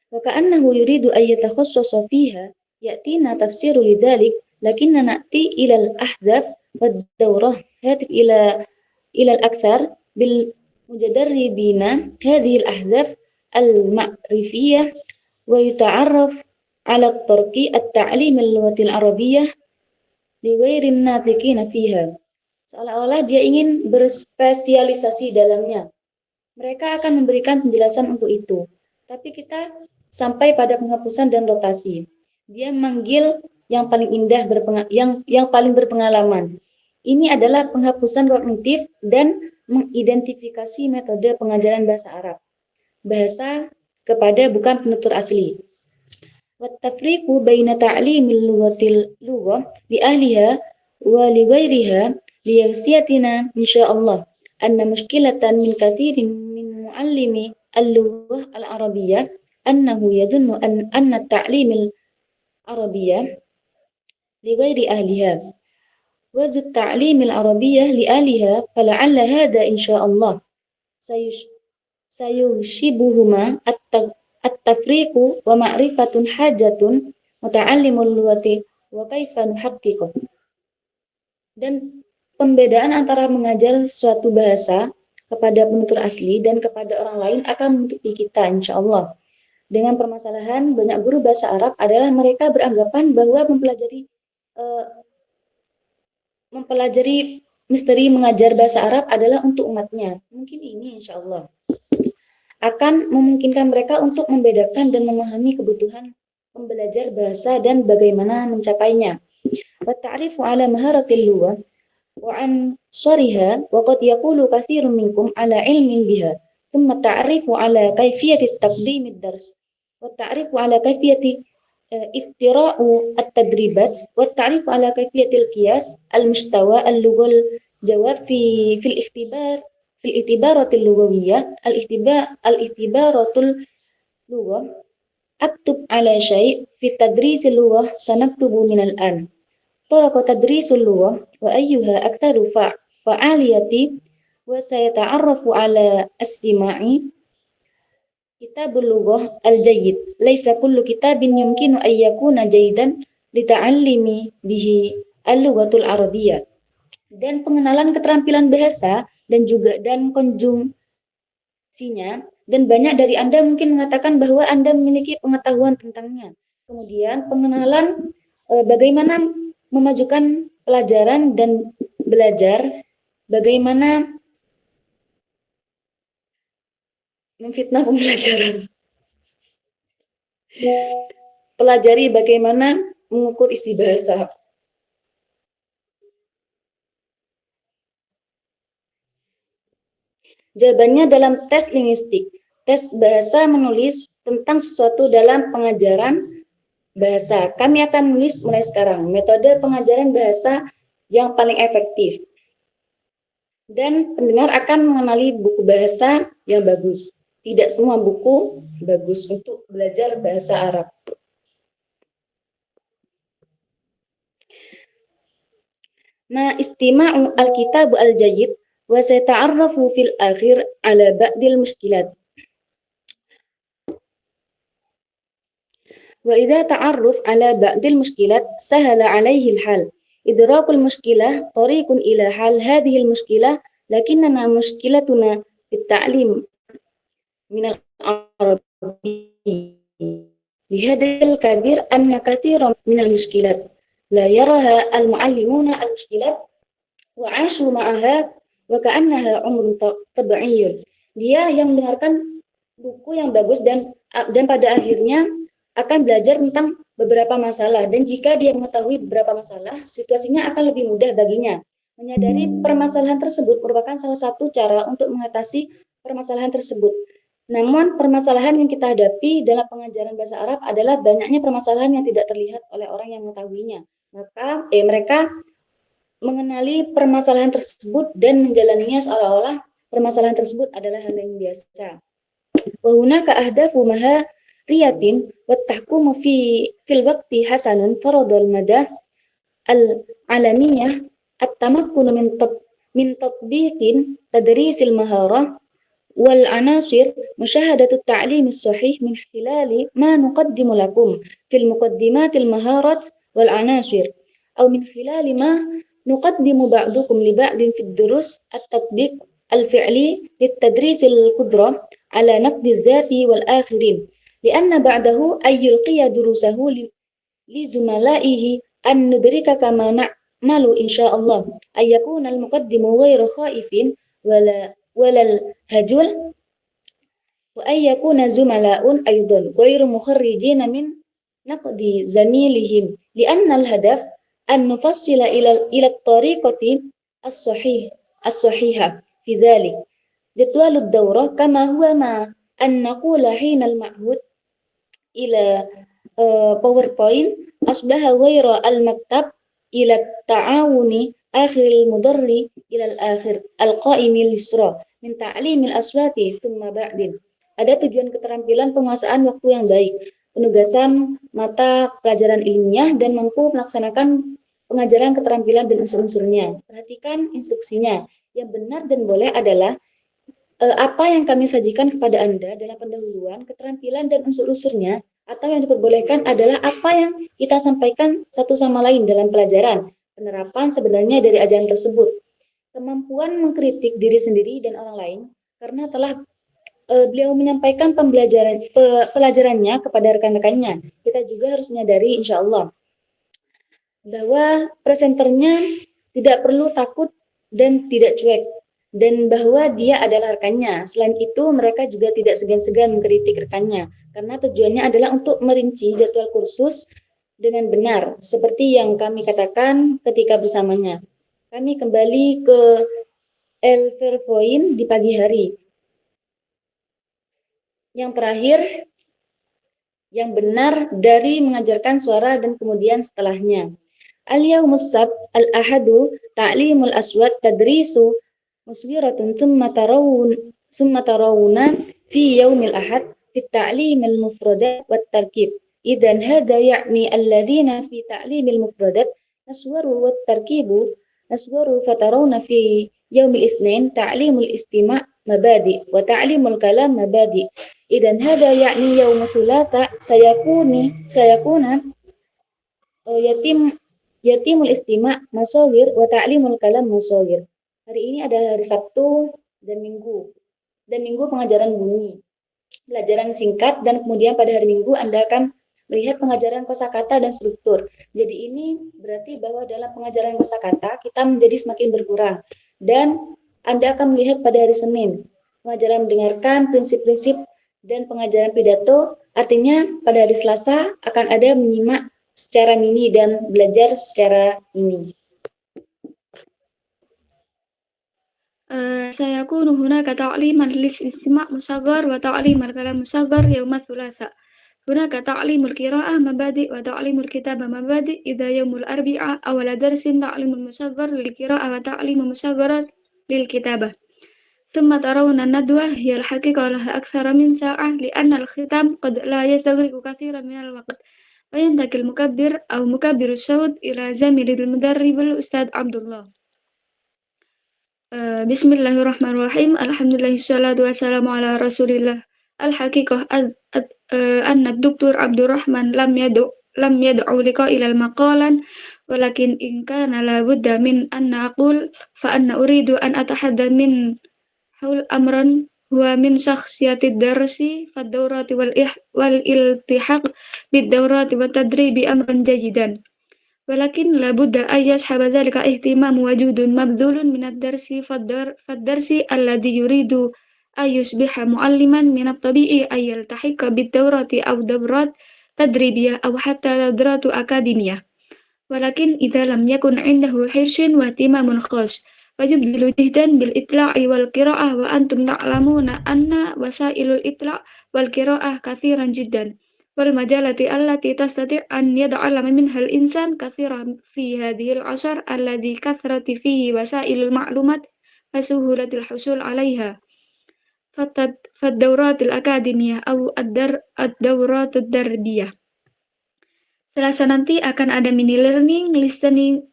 Wa ka'annahu yuridu ay yatakhassasa fiha ya'tina tafsiru lidzalik lakinna na'ti ila al-ahdath wad-dawrah hatif ila al-akthar bil mujadarribina hadhihi al-ahdath al-ma'rifiyah wa yata'arraf ala at-tarqi at-ta'lim al-lughati al-arabiyyah li ghairin natiqina fiha. Seolah-olah dia ingin berspesialisasi dalamnya. Mereka akan memberikan penjelasan untuk itu. Tapi kita sampai pada penghapusan dan rotasi. Dia memanggil yang paling indah, yang paling berpengalaman. Ini adalah penghapusan kognitif dan mengidentifikasi metode pengajaran bahasa Arab. Bahasa kepada bukan penutur asli. Wat-tafriqu baina ta'limil lughatil lughah li ahliha wa li ghairiha li yasiyatina insyaallah anna mushkilatan min katsirin min muallimi al-lughah al-arabiyyah annahu yadunnu anna ta'limil arabiyyah li ghairi ahliha wa zu ta'limil arabiyyah li ahliha fala'alla hadha insyaallah sayushibuhuma at-tafriqu wa ma'rifatun hajatun muta'allimul lughati wa kaifa nuhaqqiqu. Dan pembedaan antara mengajar suatu bahasa kepada penutur asli dan kepada orang lain akan menutupi kita insyaallah. Dengan permasalahan banyak guru bahasa Arab adalah mereka beranggapan bahwa mempelajari misteri mengajar bahasa Arab adalah untuk umatnya. Mungkin ini insyaallah akan memungkinkan mereka untuk membedakan dan memahami kebutuhan pembelajar bahasa dan bagaimana mencapainya. Wa ta'rifu ala maharatil lughah wa an shariha wa qad yaqulu katsirun minkum ala ilmin biha thumma ta'rifu ala kayfiyati taqdimid dars wa ta'rifu ala kayfiyati iftira'u at-tadribat wa ta'rifu ala kayfiyatil qiyas al-mustawa al-lughal jawab fil ikhtibar fil itibaratil lughawiyah al-itibaratul lughah aktub ala syai' fi tadrisil lughah sanaktubu minal an taraqa tadrisul lughah wa ayyuha aktharu fa'aliyati wa sayata'arrafu ala as-sima'i kitabul lughah al-jayyid laisa kullu kitabin yumkinu an yakuna jayyidan lita'allimi bihi al-lughatul arabiyyah. Dan pengenalan keterampilan bahasa dan konjungsinya, dan banyak dari Anda mungkin mengatakan bahwa Anda memiliki pengetahuan tentangnya. Kemudian pengenalan bagaimana memajukan pelajaran dan belajar, bagaimana memfitnah pembelajaran. Pelajari bagaimana mengukur isi bahasa. Jawabannya dalam tes linguistik, tes bahasa menulis tentang sesuatu dalam pengajaran bahasa. Kami akan menulis mulai sekarang metode pengajaran bahasa yang paling efektif. Dan pendengar akan mengenali buku bahasa yang bagus. Tidak semua buku bagus untuk belajar bahasa Arab. Nah, istima'u al-kitab al-jayyid wa sayata'arrafu fil akhir ala ba'dil mushkilat. Wa idza ta'arruf ala ba'dil mushkilat sahala 'alaihi al-hal. Idrakul mushkilah tariqun ila hal hadhihi al-mushkilah lakinnana mushkilatuna fit ta'lim min al-arabi. Bihadal kabir anna katsiran min al-mushkilat la yaraha al-muallimuna al-mushkilat wa 'ashu ma'aha wa ka'annaha umrun tabi'iyyun. Dia yang mendengarkan buku yang bagus dan pada akhirnya akan belajar tentang beberapa masalah, dan jika dia mengetahui beberapa masalah, situasinya akan lebih mudah baginya. Menyadari permasalahan tersebut merupakan salah satu cara untuk mengatasi permasalahan tersebut. Namun, permasalahan yang kita hadapi dalam pengajaran bahasa Arab adalah banyaknya permasalahan yang tidak terlihat oleh orang yang mengetahuinya. Maka, mereka mengenali permasalahan tersebut dan menjalaninya seolah-olah permasalahan tersebut adalah hal yang biasa. Wa hunaka ahdafu riyatin wa tahkumu fil waqti hasanun faradul madah al-alamiyah at-tamakkunu min tatbiqin tadrisil maharah wal anasir musyahadatu at-ta'lim as-sahih min khilali ma nuqaddimu lakum fil muqaddimatil maharat wal anasir aw min khilali ma nuqaddimu ba'dukum li ba'din fid durus at-tatbiq al-fi'li lit-tadrisil qudrah ala naqdi adh-dhati wal akhirin. لأن بعده أن يلقي دروسه لزملائه أن ندرك كما نعمل إن شاء الله أن يكون المقدم غير خائف ولا الهجل وأن يكون زملاء أيضا غير مخرجين من نقد زميلهم لأن الهدف أن نفصل إلى الطريقة الصحيحة في ذلك جدول الدورة كما هو ما أن نقول حين المعهود إلى PowerPoint أصبح غير المكتب إلى التعاون آخر المضر إلى الآخر القائم اليسرى من تعليم الأصوات ثم بعد. Ada tujuan keterampilan penguasaan waktu yang baik, penugasan mata pelajaran ilmiah, dan mampu melaksanakan pengajaran keterampilan dan unsur-unsurnya. Perhatikan instruksinya. Yang benar dan boleh adalah apa yang kami sajikan kepada Anda dalam pendahuluan, keterampilan dan unsur-unsurnya, atau yang diperbolehkan adalah apa yang kita sampaikan satu sama lain dalam pelajaran. Penerapan sebenarnya dari ajaran tersebut. Kemampuan mengkritik diri sendiri dan orang lain, karena telah beliau menyampaikan pelajarannya kepada rekan-rekannya. Kita juga harus menyadari insya Allah bahwa presenternya tidak perlu takut dan tidak cuek, dan bahwa dia adalah rekannya. Selain itu, mereka juga tidak segan-segan mengkritik rekannya, karena tujuannya adalah untuk merinci jadwal kursus dengan benar, seperti yang kami katakan ketika bersamanya. Kami kembali ke PowerPoint di pagi hari. Yang terakhir, yang benar dari mengajarkan suara dan kemudian setelahnya. Al-yawmus sabt al-ahadu ta'limul aswat tadrisu muswiratun thumma tarawuna fi yaumil ahad fi ta'limil mufradat wat tarkib. Idzan hadha ya'ni alladhina fi ta'limil mufradat naswaru wat tarkibu naswaru fatarawna fi yaumil itsnain ta'limul istima' mabadi wa ta'limul kalam mabadi. Idzan hadha ya'ni yaumul thulatha sayakuna yatimul istima' masawir wa ta'limul kalam masawir. Hari ini adalah hari Sabtu dan Minggu. Dan Minggu pengajaran bunyi. Pelajaran singkat, dan kemudian pada hari Minggu Anda akan melihat pengajaran kosakata dan struktur. Jadi ini berarti bahwa dalam pengajaran kosakata kita menjadi semakin berkurang. Dan Anda akan melihat pada hari Senin pengajaran mendengarkan prinsip-prinsip dan pengajaran pidato. Artinya pada hari Selasa akan ada menyimak secara mini dan belajar secara mini. سيكون هناك تعليما للاستماع مصغر وتعليم الكلام مصغر يوم الثلاثاء. هناك تعليم القراءة مبادئ وتعليم الكتابة مبادئ. إذا يوم الأربعاء أول درس تعليم مصغر للقراءة وتعليم مصغر للكتابة. ثم ترون الندوة هي الحقيقة لها أكثر من ساعة لأن الختام قد لا يستغرق كثيرا من الوقت. وينتقل المكبر أو مكبر الصوت إلى زميل المدرب الأستاذ عبد الله. Bismillahirrahmanirrahim. Alhamdulillah salatu wassalamu ala rasulillah. Al-haqiqah anna Dr. Abdurrahman lam yad'u liqa ila al-maqalan walakin in kana la budda min an aqul fa anna uridu an atahaddath min haul amran huwa min shakhsiyatid darsi fad dawrati wal iltihaq bid dawrati wat tadribi amran jayidan. ولكن لابد أن يصحب ذلك اهتمام وجود مبذول من الدرس فالدرس الذي يريد أن يصبح معلما من الطبيعي أن يلتحق بالدورات أو دورات تدريبية أو حتى دورات أكاديمية. ولكن إذا لم يكن عنده حرص واهتمام خاص فيبذل جهدا بالإطلاع والقراءة وأنتم تعلمون أن وسائل الإطلاع والقراءة كثيرا جدا والمجالات التي تستطيع أن يتعلم منها الإنسان كثيرا في هذه العصر الذي كثرت فيه وسائل المعلومات وسهولة الحصول عليها. فالدورات الأكاديمية أو الدورات التربية. Selasa nanti akan ada mini learning, listening,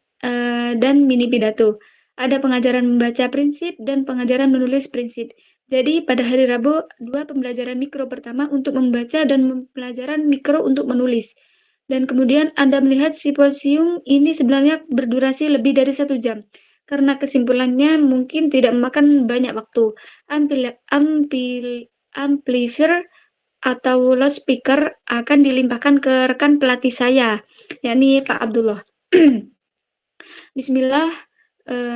dan mini pidato. Ada pengajaran membaca prinsip dan pengajaran menulis prinsip. Jadi pada hari Rabu, 2 pembelajaran mikro pertama untuk membaca dan pembelajaran mikro untuk menulis. Dan kemudian Anda melihat simposium ini sebenarnya berdurasi lebih dari 1 jam. Karena kesimpulannya mungkin tidak memakan banyak waktu. Amplifier atau loudspeaker akan dilimpahkan ke rekan pelatih saya, yakni Pak Abdullah. Bismillah,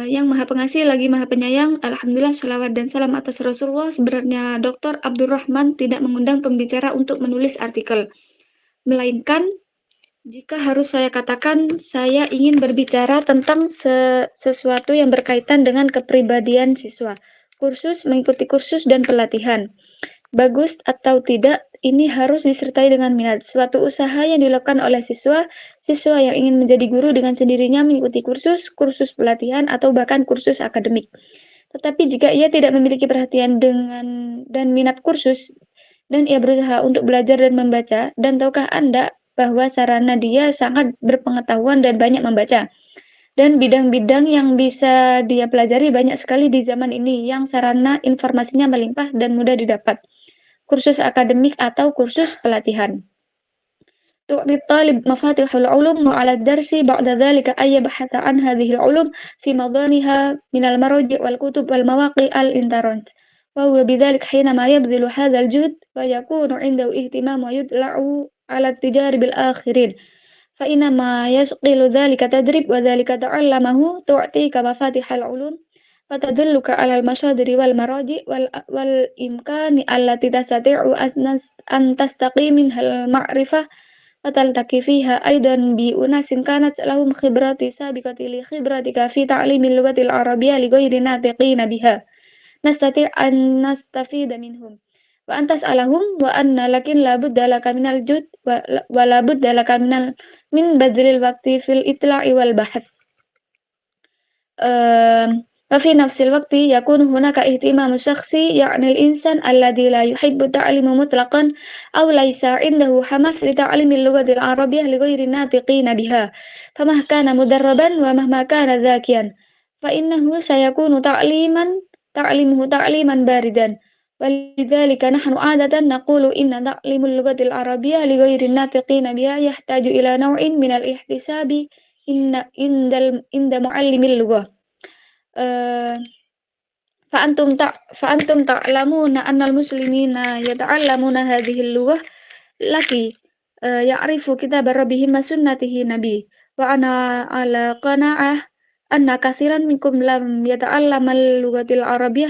yang Maha Pengasih lagi Maha Penyayang. Alhamdulillah, salawat dan salam atas Rasulullah. Sebenarnya Dr. Abdurrahman tidak mengundang pembicara untuk menulis artikel, melainkan jika harus saya katakan, saya ingin berbicara tentang sesuatu yang berkaitan dengan kepribadian siswa. Kursus, mengikuti kursus dan pelatihan. Bagus atau tidak, ini harus disertai dengan minat. Suatu usaha yang dilakukan oleh siswa yang ingin menjadi guru dengan sendirinya mengikuti kursus pelatihan, atau bahkan kursus akademik. Tetapi jika ia tidak memiliki perhatian dan minat kursus, dan ia berusaha untuk belajar dan membaca, dan tahukah Anda bahwa sarana dia sangat berpengetahuan dan banyak membaca. Dan bidang-bidang yang bisa dia pelajari banyak sekali di zaman ini yang sarana informasinya melimpah dan mudah didapat. Kursus akademik atau kursus pelatihan. Tu'ti talib mafatihul ulum wa 'ala ad-darsi ba'da dhalika ay yabhatha an hadhihi al-ulum fi madaniha min al-maraji' wal kutub wal mawaqi' al-internet. Wa huwa bidzalik hinama yabdhilu hadha al-juhd wa yakunu 'indahu ihtimam wa yudla'u 'ala at-tijarib al-akhirin. فإنما يشغل ذلك تدريب وذلك تعلمه تعطيك مفاتيح العلوم فتدلك على المصادر والمراجع والإمكان التي تستطيع أن تستقي منها المعرفة وتلتقي فيها أيضا بأناس كانت لهم خبرات سابقة لخبرتك في تعليم اللغة العربية لغير ناطقين بها نستطيع أن نستفيد منهم وأن تسألهم وأن لكن لا بد لك من الجد ولا بد لك من بذل الوقت في الإطلاع والبحث. وفي نفس الوقت يكون هناك اهتمام شخصي يعني الإنسان الذي لا يحب التعليم مطلقا أو ليس عنده حماس لتعليم اللغة العربية لغير الناطقين بها فمهما كان مدربا ومهما كان ذكيا فإنه سيكون تعليمه تعليما باردا. ولذلك نحن عادة نقول إن تعليم اللغة العربية لغير الناطقين بها يحتاج إلى نوع من الاحتساب عند معلم اللغة. فأنتم تعلمون أن المسلمين يتعلمون هذه اللغة التي يعرف كتاب ربهم وسنته نبيه وأنا على قناعة أن كثيرا منكم لم يتعلم اللغة العربية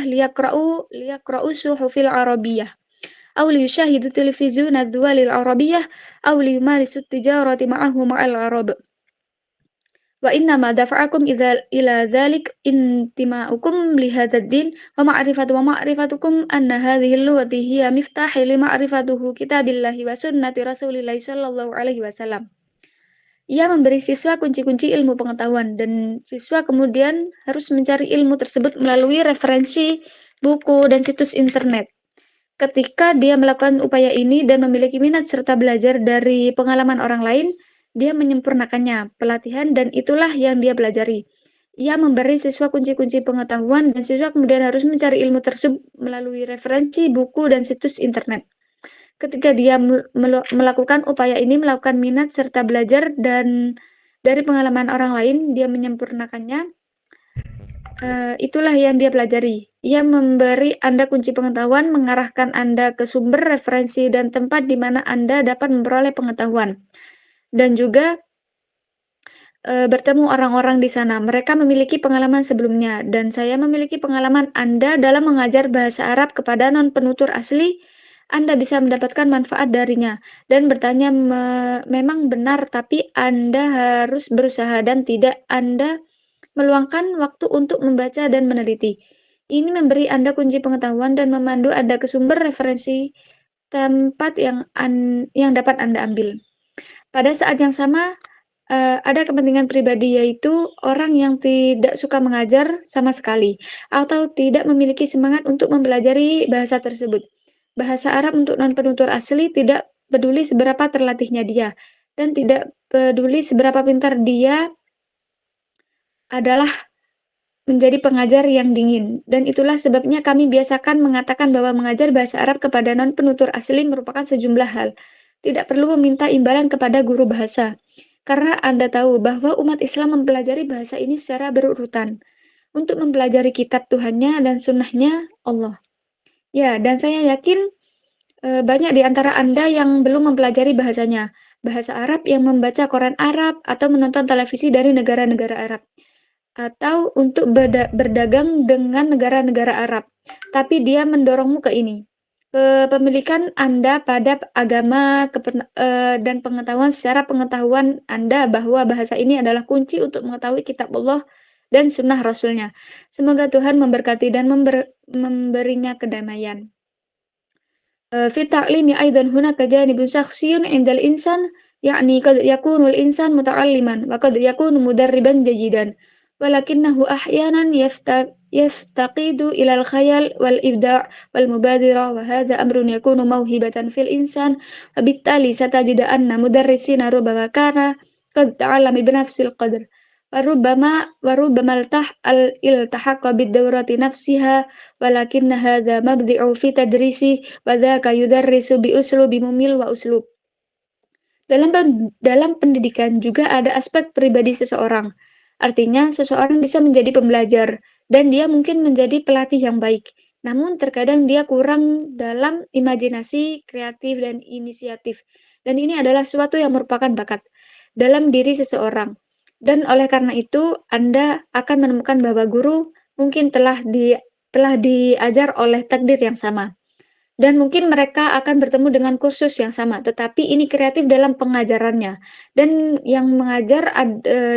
ليقرأوا الصحف العربية أو ليشاهدوا تلفزيون الدول العربية أو ليمارسوا التجارة معه مع العرب. Wa innama dafa'akum ila dzalik intima'ukum li hadzal din wa ma'rifatukum anna hadhihi al-lughati hiya miftahi li ma'rifatuhu kitabillahi wa sunnati rasulillahi sallallahu alaihi wasallam. Ia memberi siswa kunci-kunci ilmu pengetahuan dan siswa kemudian harus mencari ilmu tersebut melalui referensi buku dan situs internet. Ketika dia melakukan upaya ini dan memiliki minat serta belajar dari pengalaman orang lain, dia menyempurnakannya, pelatihan, dan itulah yang dia pelajari. Ia memberi siswa kunci-kunci pengetahuan dan siswa kemudian harus mencari ilmu tersebut melalui referensi buku dan situs internet. Ketika dia melakukan upaya ini, melakukan minat serta belajar dan dari pengalaman orang lain, dia menyempurnakannya. Itulah yang dia pelajari. Ia memberi Anda kunci pengetahuan, mengarahkan Anda ke sumber referensi dan tempat di mana Anda dapat memperoleh pengetahuan. Dan juga bertemu orang-orang di sana. Mereka memiliki pengalaman sebelumnya, dan saya memiliki pengalaman Anda dalam mengajar bahasa Arab kepada non-penutur asli. Anda bisa mendapatkan manfaat darinya. Dan bertanya memang benar, tapi Anda harus berusaha dan tidak Anda meluangkan waktu untuk membaca dan meneliti. Ini memberi Anda kunci pengetahuan dan memandu Anda ke sumber referensi tempat yang dapat Anda ambil. Pada saat yang sama, ada kepentingan pribadi, yaitu orang yang tidak suka mengajar sama sekali atau tidak memiliki semangat untuk mempelajari bahasa tersebut. Bahasa Arab untuk non-penutur asli tidak peduli seberapa terlatihnya dia dan tidak peduli seberapa pintar dia adalah menjadi pengajar yang dingin, dan itulah sebabnya kami biasakan mengatakan bahwa mengajar bahasa Arab kepada non-penutur asli merupakan sejumlah hal. Tidak perlu meminta imbalan kepada guru bahasa, karena Anda tahu bahwa umat Islam mempelajari bahasa ini secara berurutan, untuk mempelajari kitab Tuhannya dan sunnahnya Allah. Ya, dan saya yakin banyak di antara Anda yang belum mempelajari bahasanya, bahasa Arab, yang membaca koran Arab atau menonton televisi dari negara-negara Arab, atau untuk berdagang dengan negara-negara Arab, tapi dia mendorongmu ke ini. Kepemilikan Anda pada agama dan pengetahuan secara pengetahuan Anda bahwa bahasa ini adalah kunci untuk mengetahui kitab Allah dan sunnah Rasulnya. Semoga Tuhan memberkati dan memberinya kedamaian. في التعليم أيضا هناك جانب شخصي عند الإنسان، يعني قد يكون الإنسان متعلما وقد يكون مدربا جيدا، ولكنه أحيانا يفتقد إلى الخيال والإبداع والمبادرة، وهذا أمر يكون موهبة في الإنسان. وبالتالي ستجد أن مدرسين ربما كان قد تعلم بنفس القدر، وربما التحق بالدورات نفسها، ولكن هذا مبدع في تدريسه وذاك يدرس بأسلوب ممل وأسلوب. Dalam pendidikan juga ada aspek pribadi seseorang. Artinya, seseorang bisa menjadi pembelajar dan dia mungkin menjadi pelatih yang baik. Namun terkadang dia kurang dalam imajinasi, kreatif, dan inisiatif. Dan ini adalah sesuatu yang merupakan bakat dalam diri seseorang. Dan oleh karena itu, Anda akan menemukan bahwa guru mungkin telah diajar oleh takdir yang sama. Dan mungkin mereka akan bertemu dengan kursus yang sama, tetapi ini kreatif dalam pengajarannya. Dan yang mengajar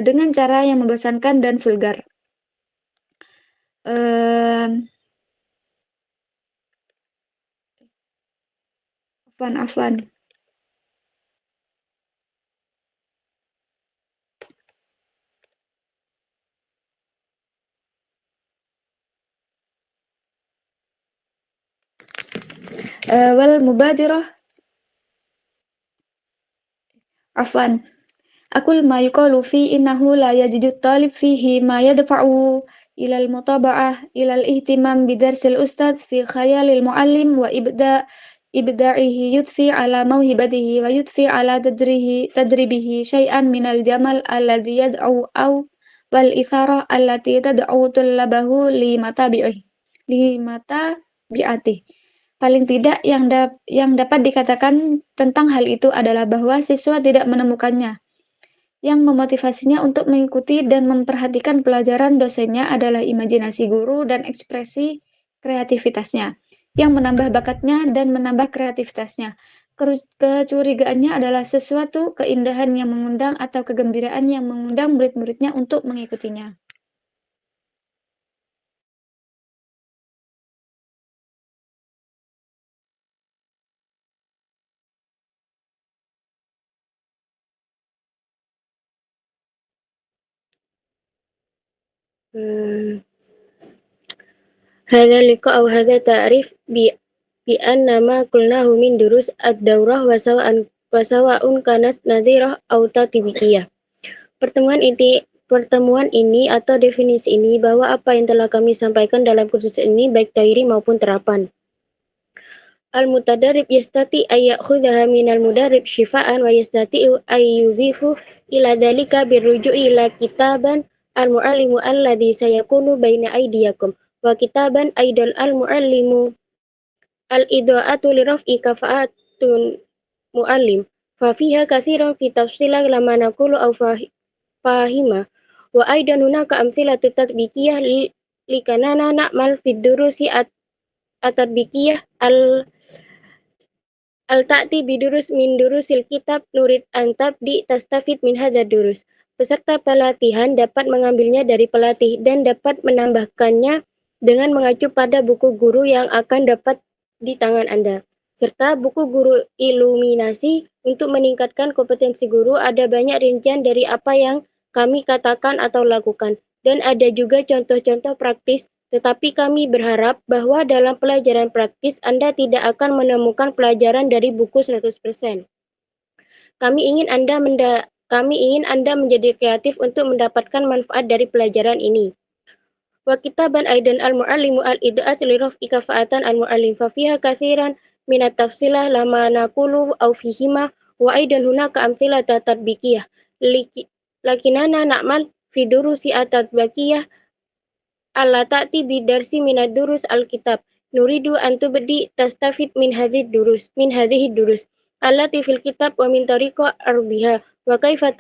dengan cara yang membosankan dan vulgar. Afwan. والمبادرة عفوا أقول ما يقال فيه إنه لا يجد الطالب فيه ما يدفعه إلى المطابعة إلى الاهتمام بدرس الأستاذ في خيال المعلم وإبداعه يضفي على موهبته ويضفي على تدريبه شيئا من الجمال الذي يدعو أو والإثارة التي تدعو طلابه لمتابعته. Paling tidak yang dapat dikatakan tentang hal itu adalah bahwa siswa tidak menemukannya. Yang memotivasinya untuk mengikuti dan memperhatikan pelajaran dosennya adalah imajinasi guru dan ekspresi kreativitasnya, yang menambah bakatnya dan menambah kreativitasnya. Kecurigaannya adalah sesuatu keindahan yang mengundang atau kegembiraan yang mengundang murid-muridnya untuk mengikutinya. هذا اللقاء أو هذا تعريف بأن ما قلناه من دروس الدورة وسواء كانت نظيرة أو تطبيقية. Pertemuan ini atau definisi ini bahwa apa yang telah kami sampaikan dalam kursus ini baik teori maupun terapan. Al-mutadarrib yastati ay ya'khudhaha minal mudarrib shifaan wa yastati'u ay yudhifu ila dhalika birruju'i ila kitaban al-mu'allimu alladhi sayakunu baina aydiyakum wa kitaban aidal al-mu'allimu al-idha'atu liraf'i kafa'atun mu'allim fa fiha katsiran fi tafsila lama naqulu aw fahima wa aidan hunaka amthilatu tatbiqiyah likanana na'mal fid durusi at-tatbiqiyah al-ta'ti bidurus min durusil kitab nurid an tabdi tastafid min hadzal durus. Peserta pelatihan dapat mengambilnya dari pelatih dan dapat menambahkannya dengan mengacu pada buku guru yang akan dapat di tangan Anda. Serta buku guru iluminasi untuk meningkatkan kompetensi guru ada banyak rincian dari apa yang kami katakan atau lakukan. Dan ada juga contoh-contoh praktis, tetapi kami berharap bahwa dalam pelajaran praktis Anda tidak akan menemukan pelajaran dari buku 100%. Kami ingin Anda menjadi kreatif untuk mendapatkan manfaat dari pelajaran ini. Wa kitaban aidan al-mu'allimu al-id'at li raf'i kafa'atan al-mu'allim fa fiha katsiran min at-tafsilah lama naqulu aw fihima wa aidan hunaka amthilata tatbiqiyah lakinana na'mal fi durusi at-tatbiqiyah alla ta'ti bidarsi min ad-durus al-kitab nuridu an tubdi tastafid min hadhihi durus allati fil kitab wa min tariqa arbiha wa kaifa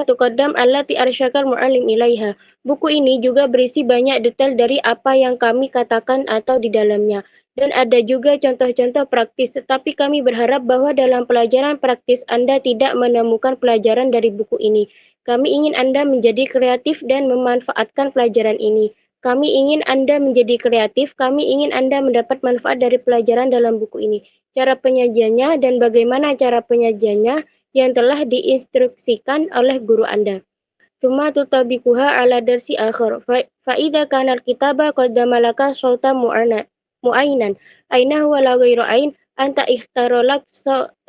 tuqaddam allati arsyakal mu'allim ilaiha. Buku ini juga berisi banyak detail dari apa yang kami katakan atau di dalamnya. Dan ada juga contoh-contoh praktis, tetapi kami berharap bahwa dalam pelajaran praktis Anda tidak menemukan pelajaran dari buku ini. Kami ingin Anda menjadi kreatif dan memanfaatkan pelajaran ini. Kami ingin Anda menjadi kreatif, kami ingin Anda mendapat manfaat dari pelajaran dalam buku ini. Cara penyajiannya dan bagaimana cara penyajiannya yang telah diinstruksikan oleh guru Anda. Tsumma tutabiquha ala darsi akhar. Fa idza kana al-kitaba qaddama laka shawtan mu'ainan ainahu wa la ghairu ain anta ikhtara lak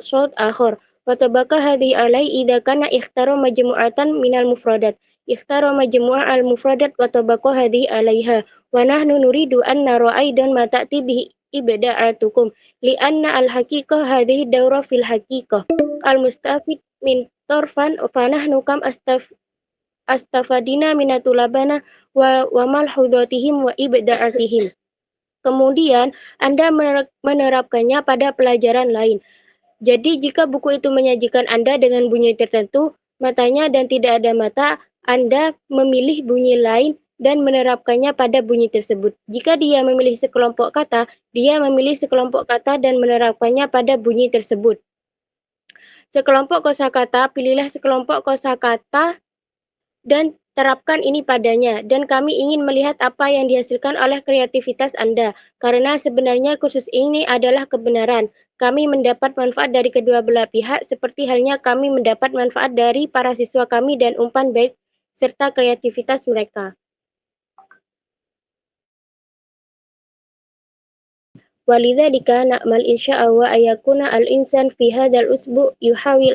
shawt akhar. Wa tabaka hadhihi alai idza kana ikhtara majmu'atan minal mufradat. Ikhtara majmu'a al-mufradat wa tabaka hadhihi alaiha. Wa nahnu nuridu an nara aidan ma ta'ti bihi ibda'atukum li'anna al-haqiqah hadhihi dawra fil haqiqah al-mustafid min torfan fa nahnu kam astafadina minatulabana wa malhudatihim wa ibda'atihim. Kemudian Anda menerapkannya pada pelajaran lain. Jadi jika buku itu menyajikan Anda dengan bunyi tertentu, matanya dan tidak ada mata, Anda memilih bunyi lain dan menerapkannya pada bunyi tersebut. Jika dia memilih sekelompok kata, dia memilih sekelompok kata dan menerapkannya pada bunyi tersebut. Sekelompok kosakata, pilihlah sekelompok kosakata dan terapkan ini padanya. Dan kami ingin melihat apa yang dihasilkan oleh kreativitas Anda. Karena sebenarnya kursus ini adalah kebenaran. Kami mendapat manfaat dari kedua belah pihak, seperti halnya kami mendapat manfaat dari para siswa kami dan umpan baik serta kreativitas mereka. Walidzalika na'mal insya'a wa ayakuna al-insan fi hadzal usbu' yuhawil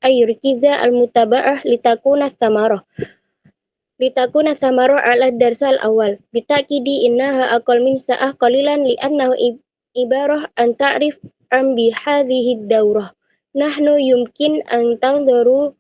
ayurkiza al-mutaba'ah litakuna samarah ala darsal awal bitakidi innaha aqal min sa'ah qalilan li'annahu ibarah an ta'rif an bihadhihi daurah nahnu yumkin an tanzuru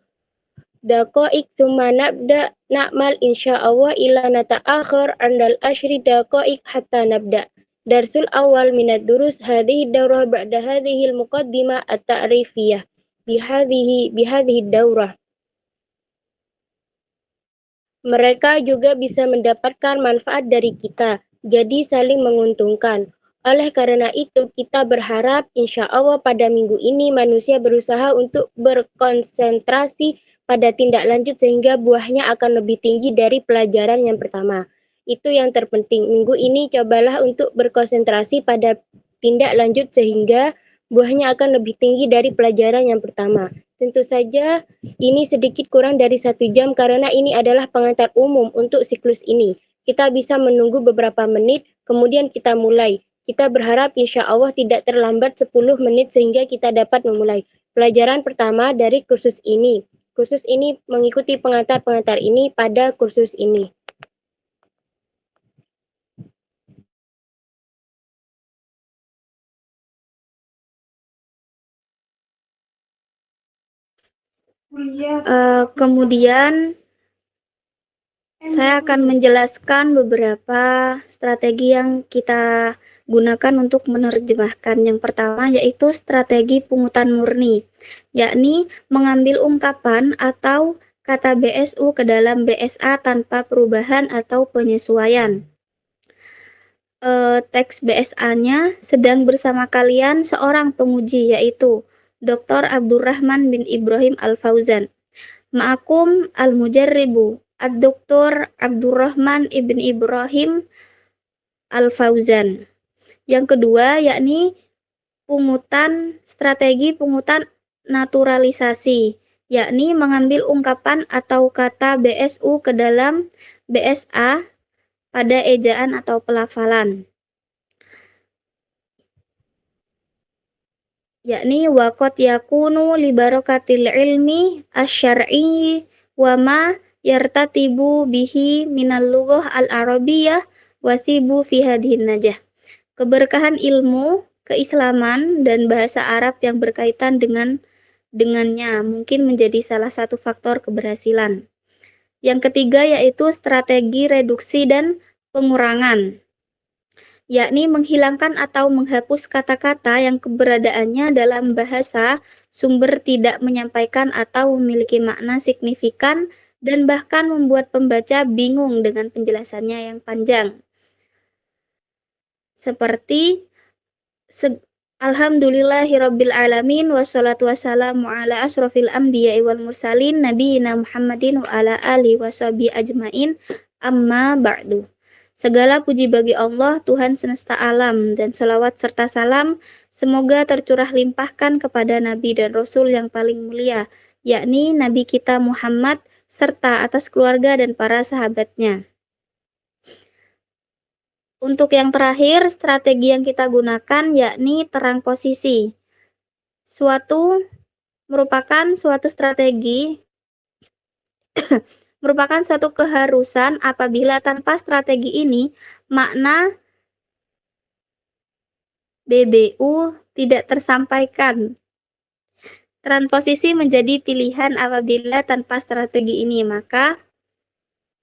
daqa'iq thumma na'mal insya'allah ila nata'akhir andal ashri daqa'iq hatta nabda. Darsul awal minad durus hadhihi daurah ba'da hadhihi al-muqaddimah at-ta'rifiyah bihadhihi daurah. Mereka juga bisa mendapatkan manfaat dari kita, jadi saling menguntungkan. Oleh karena itu, kita berharap insya Allah pada minggu ini manusia berusaha untuk berkonsentrasi pada tindak lanjut sehingga buahnya akan lebih tinggi dari pelajaran yang pertama. Itu yang terpenting. Minggu ini cobalah untuk berkonsentrasi pada tindak lanjut sehingga buahnya akan lebih tinggi dari pelajaran yang pertama. Tentu saja ini sedikit kurang dari 1 jam karena ini adalah pengantar umum untuk siklus ini. Kita bisa menunggu beberapa menit, kemudian kita mulai. Kita berharap insya Allah tidak terlambat 10 menit sehingga kita dapat memulai pelajaran pertama dari kursus ini. Kursus ini mengikuti pengantar-pengantar ini pada kursus ini. Kemudian saya akan menjelaskan beberapa strategi yang kita gunakan untuk menerjemahkan. Yang pertama yaitu strategi pungutan murni, yakni mengambil ungkapan atau kata BSU ke dalam BSA tanpa perubahan atau penyesuaian. Teks BSA-nya sedang bersama kalian seorang penguji yaitu Dr. Abdurrahman bin Ibrahim Al-Fauzan. Ma'akum al-mujarribu Ad-Doktor Abdurrahman ibn Ibrahim Al-Fauzan. Yang kedua yakni strategi pungutan naturalisasi, yakni mengambil ungkapan atau kata BSU ke dalam BSA pada ejaan atau pelafalan. Yakni waqad yakunu li barakatil ilmi asy-syar'i wa ma yartatibu bihi minal lughah al-arabiyyah wa thibu fi hadhin najah. Keberkahan ilmu, keislaman dan bahasa Arab yang berkaitan dengannya mungkin menjadi salah satu faktor keberhasilan. Yang ketiga yaitu strategi reduksi dan pengurangan, yakni menghilangkan atau menghapus kata-kata yang keberadaannya dalam bahasa sumber tidak menyampaikan atau memiliki makna signifikan dan bahkan membuat pembaca bingung dengan penjelasannya yang panjang. Seperti Alhamdulillahirabbil alamin wassalatu wassalamu ala asrofil anbiya'i wal mursalin nabiyina Muhammadin wa ala alihi washabihi ajmain, amma ba'du. Segala puji bagi Allah, Tuhan semesta alam, dan selawat serta salam semoga tercurah limpahkan kepada Nabi dan Rasul yang paling mulia, yakni Nabi kita Muhammad, serta atas keluarga dan para sahabatnya. Untuk yang terakhir, strategi yang kita gunakan yakni terang posisi. Merupakan suatu strategi merupakan suatu keharusan apabila tanpa strategi ini makna BBU tidak tersampaikan. Transposisi menjadi pilihan apabila tanpa strategi ini, maka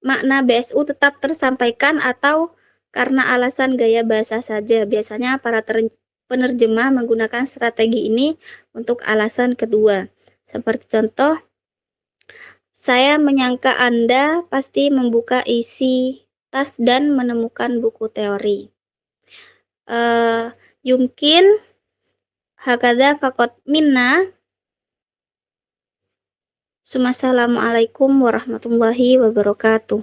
makna BSU tetap tersampaikan atau karena alasan gaya bahasa saja. Biasanya para penerjemah menggunakan strategi ini untuk alasan kedua. Seperti contoh, saya menyangka Anda pasti membuka isi tas dan menemukan buku teori. Yumkin hakadha faqat minna. Assalamualaikum warahmatullahi wabarakatuh.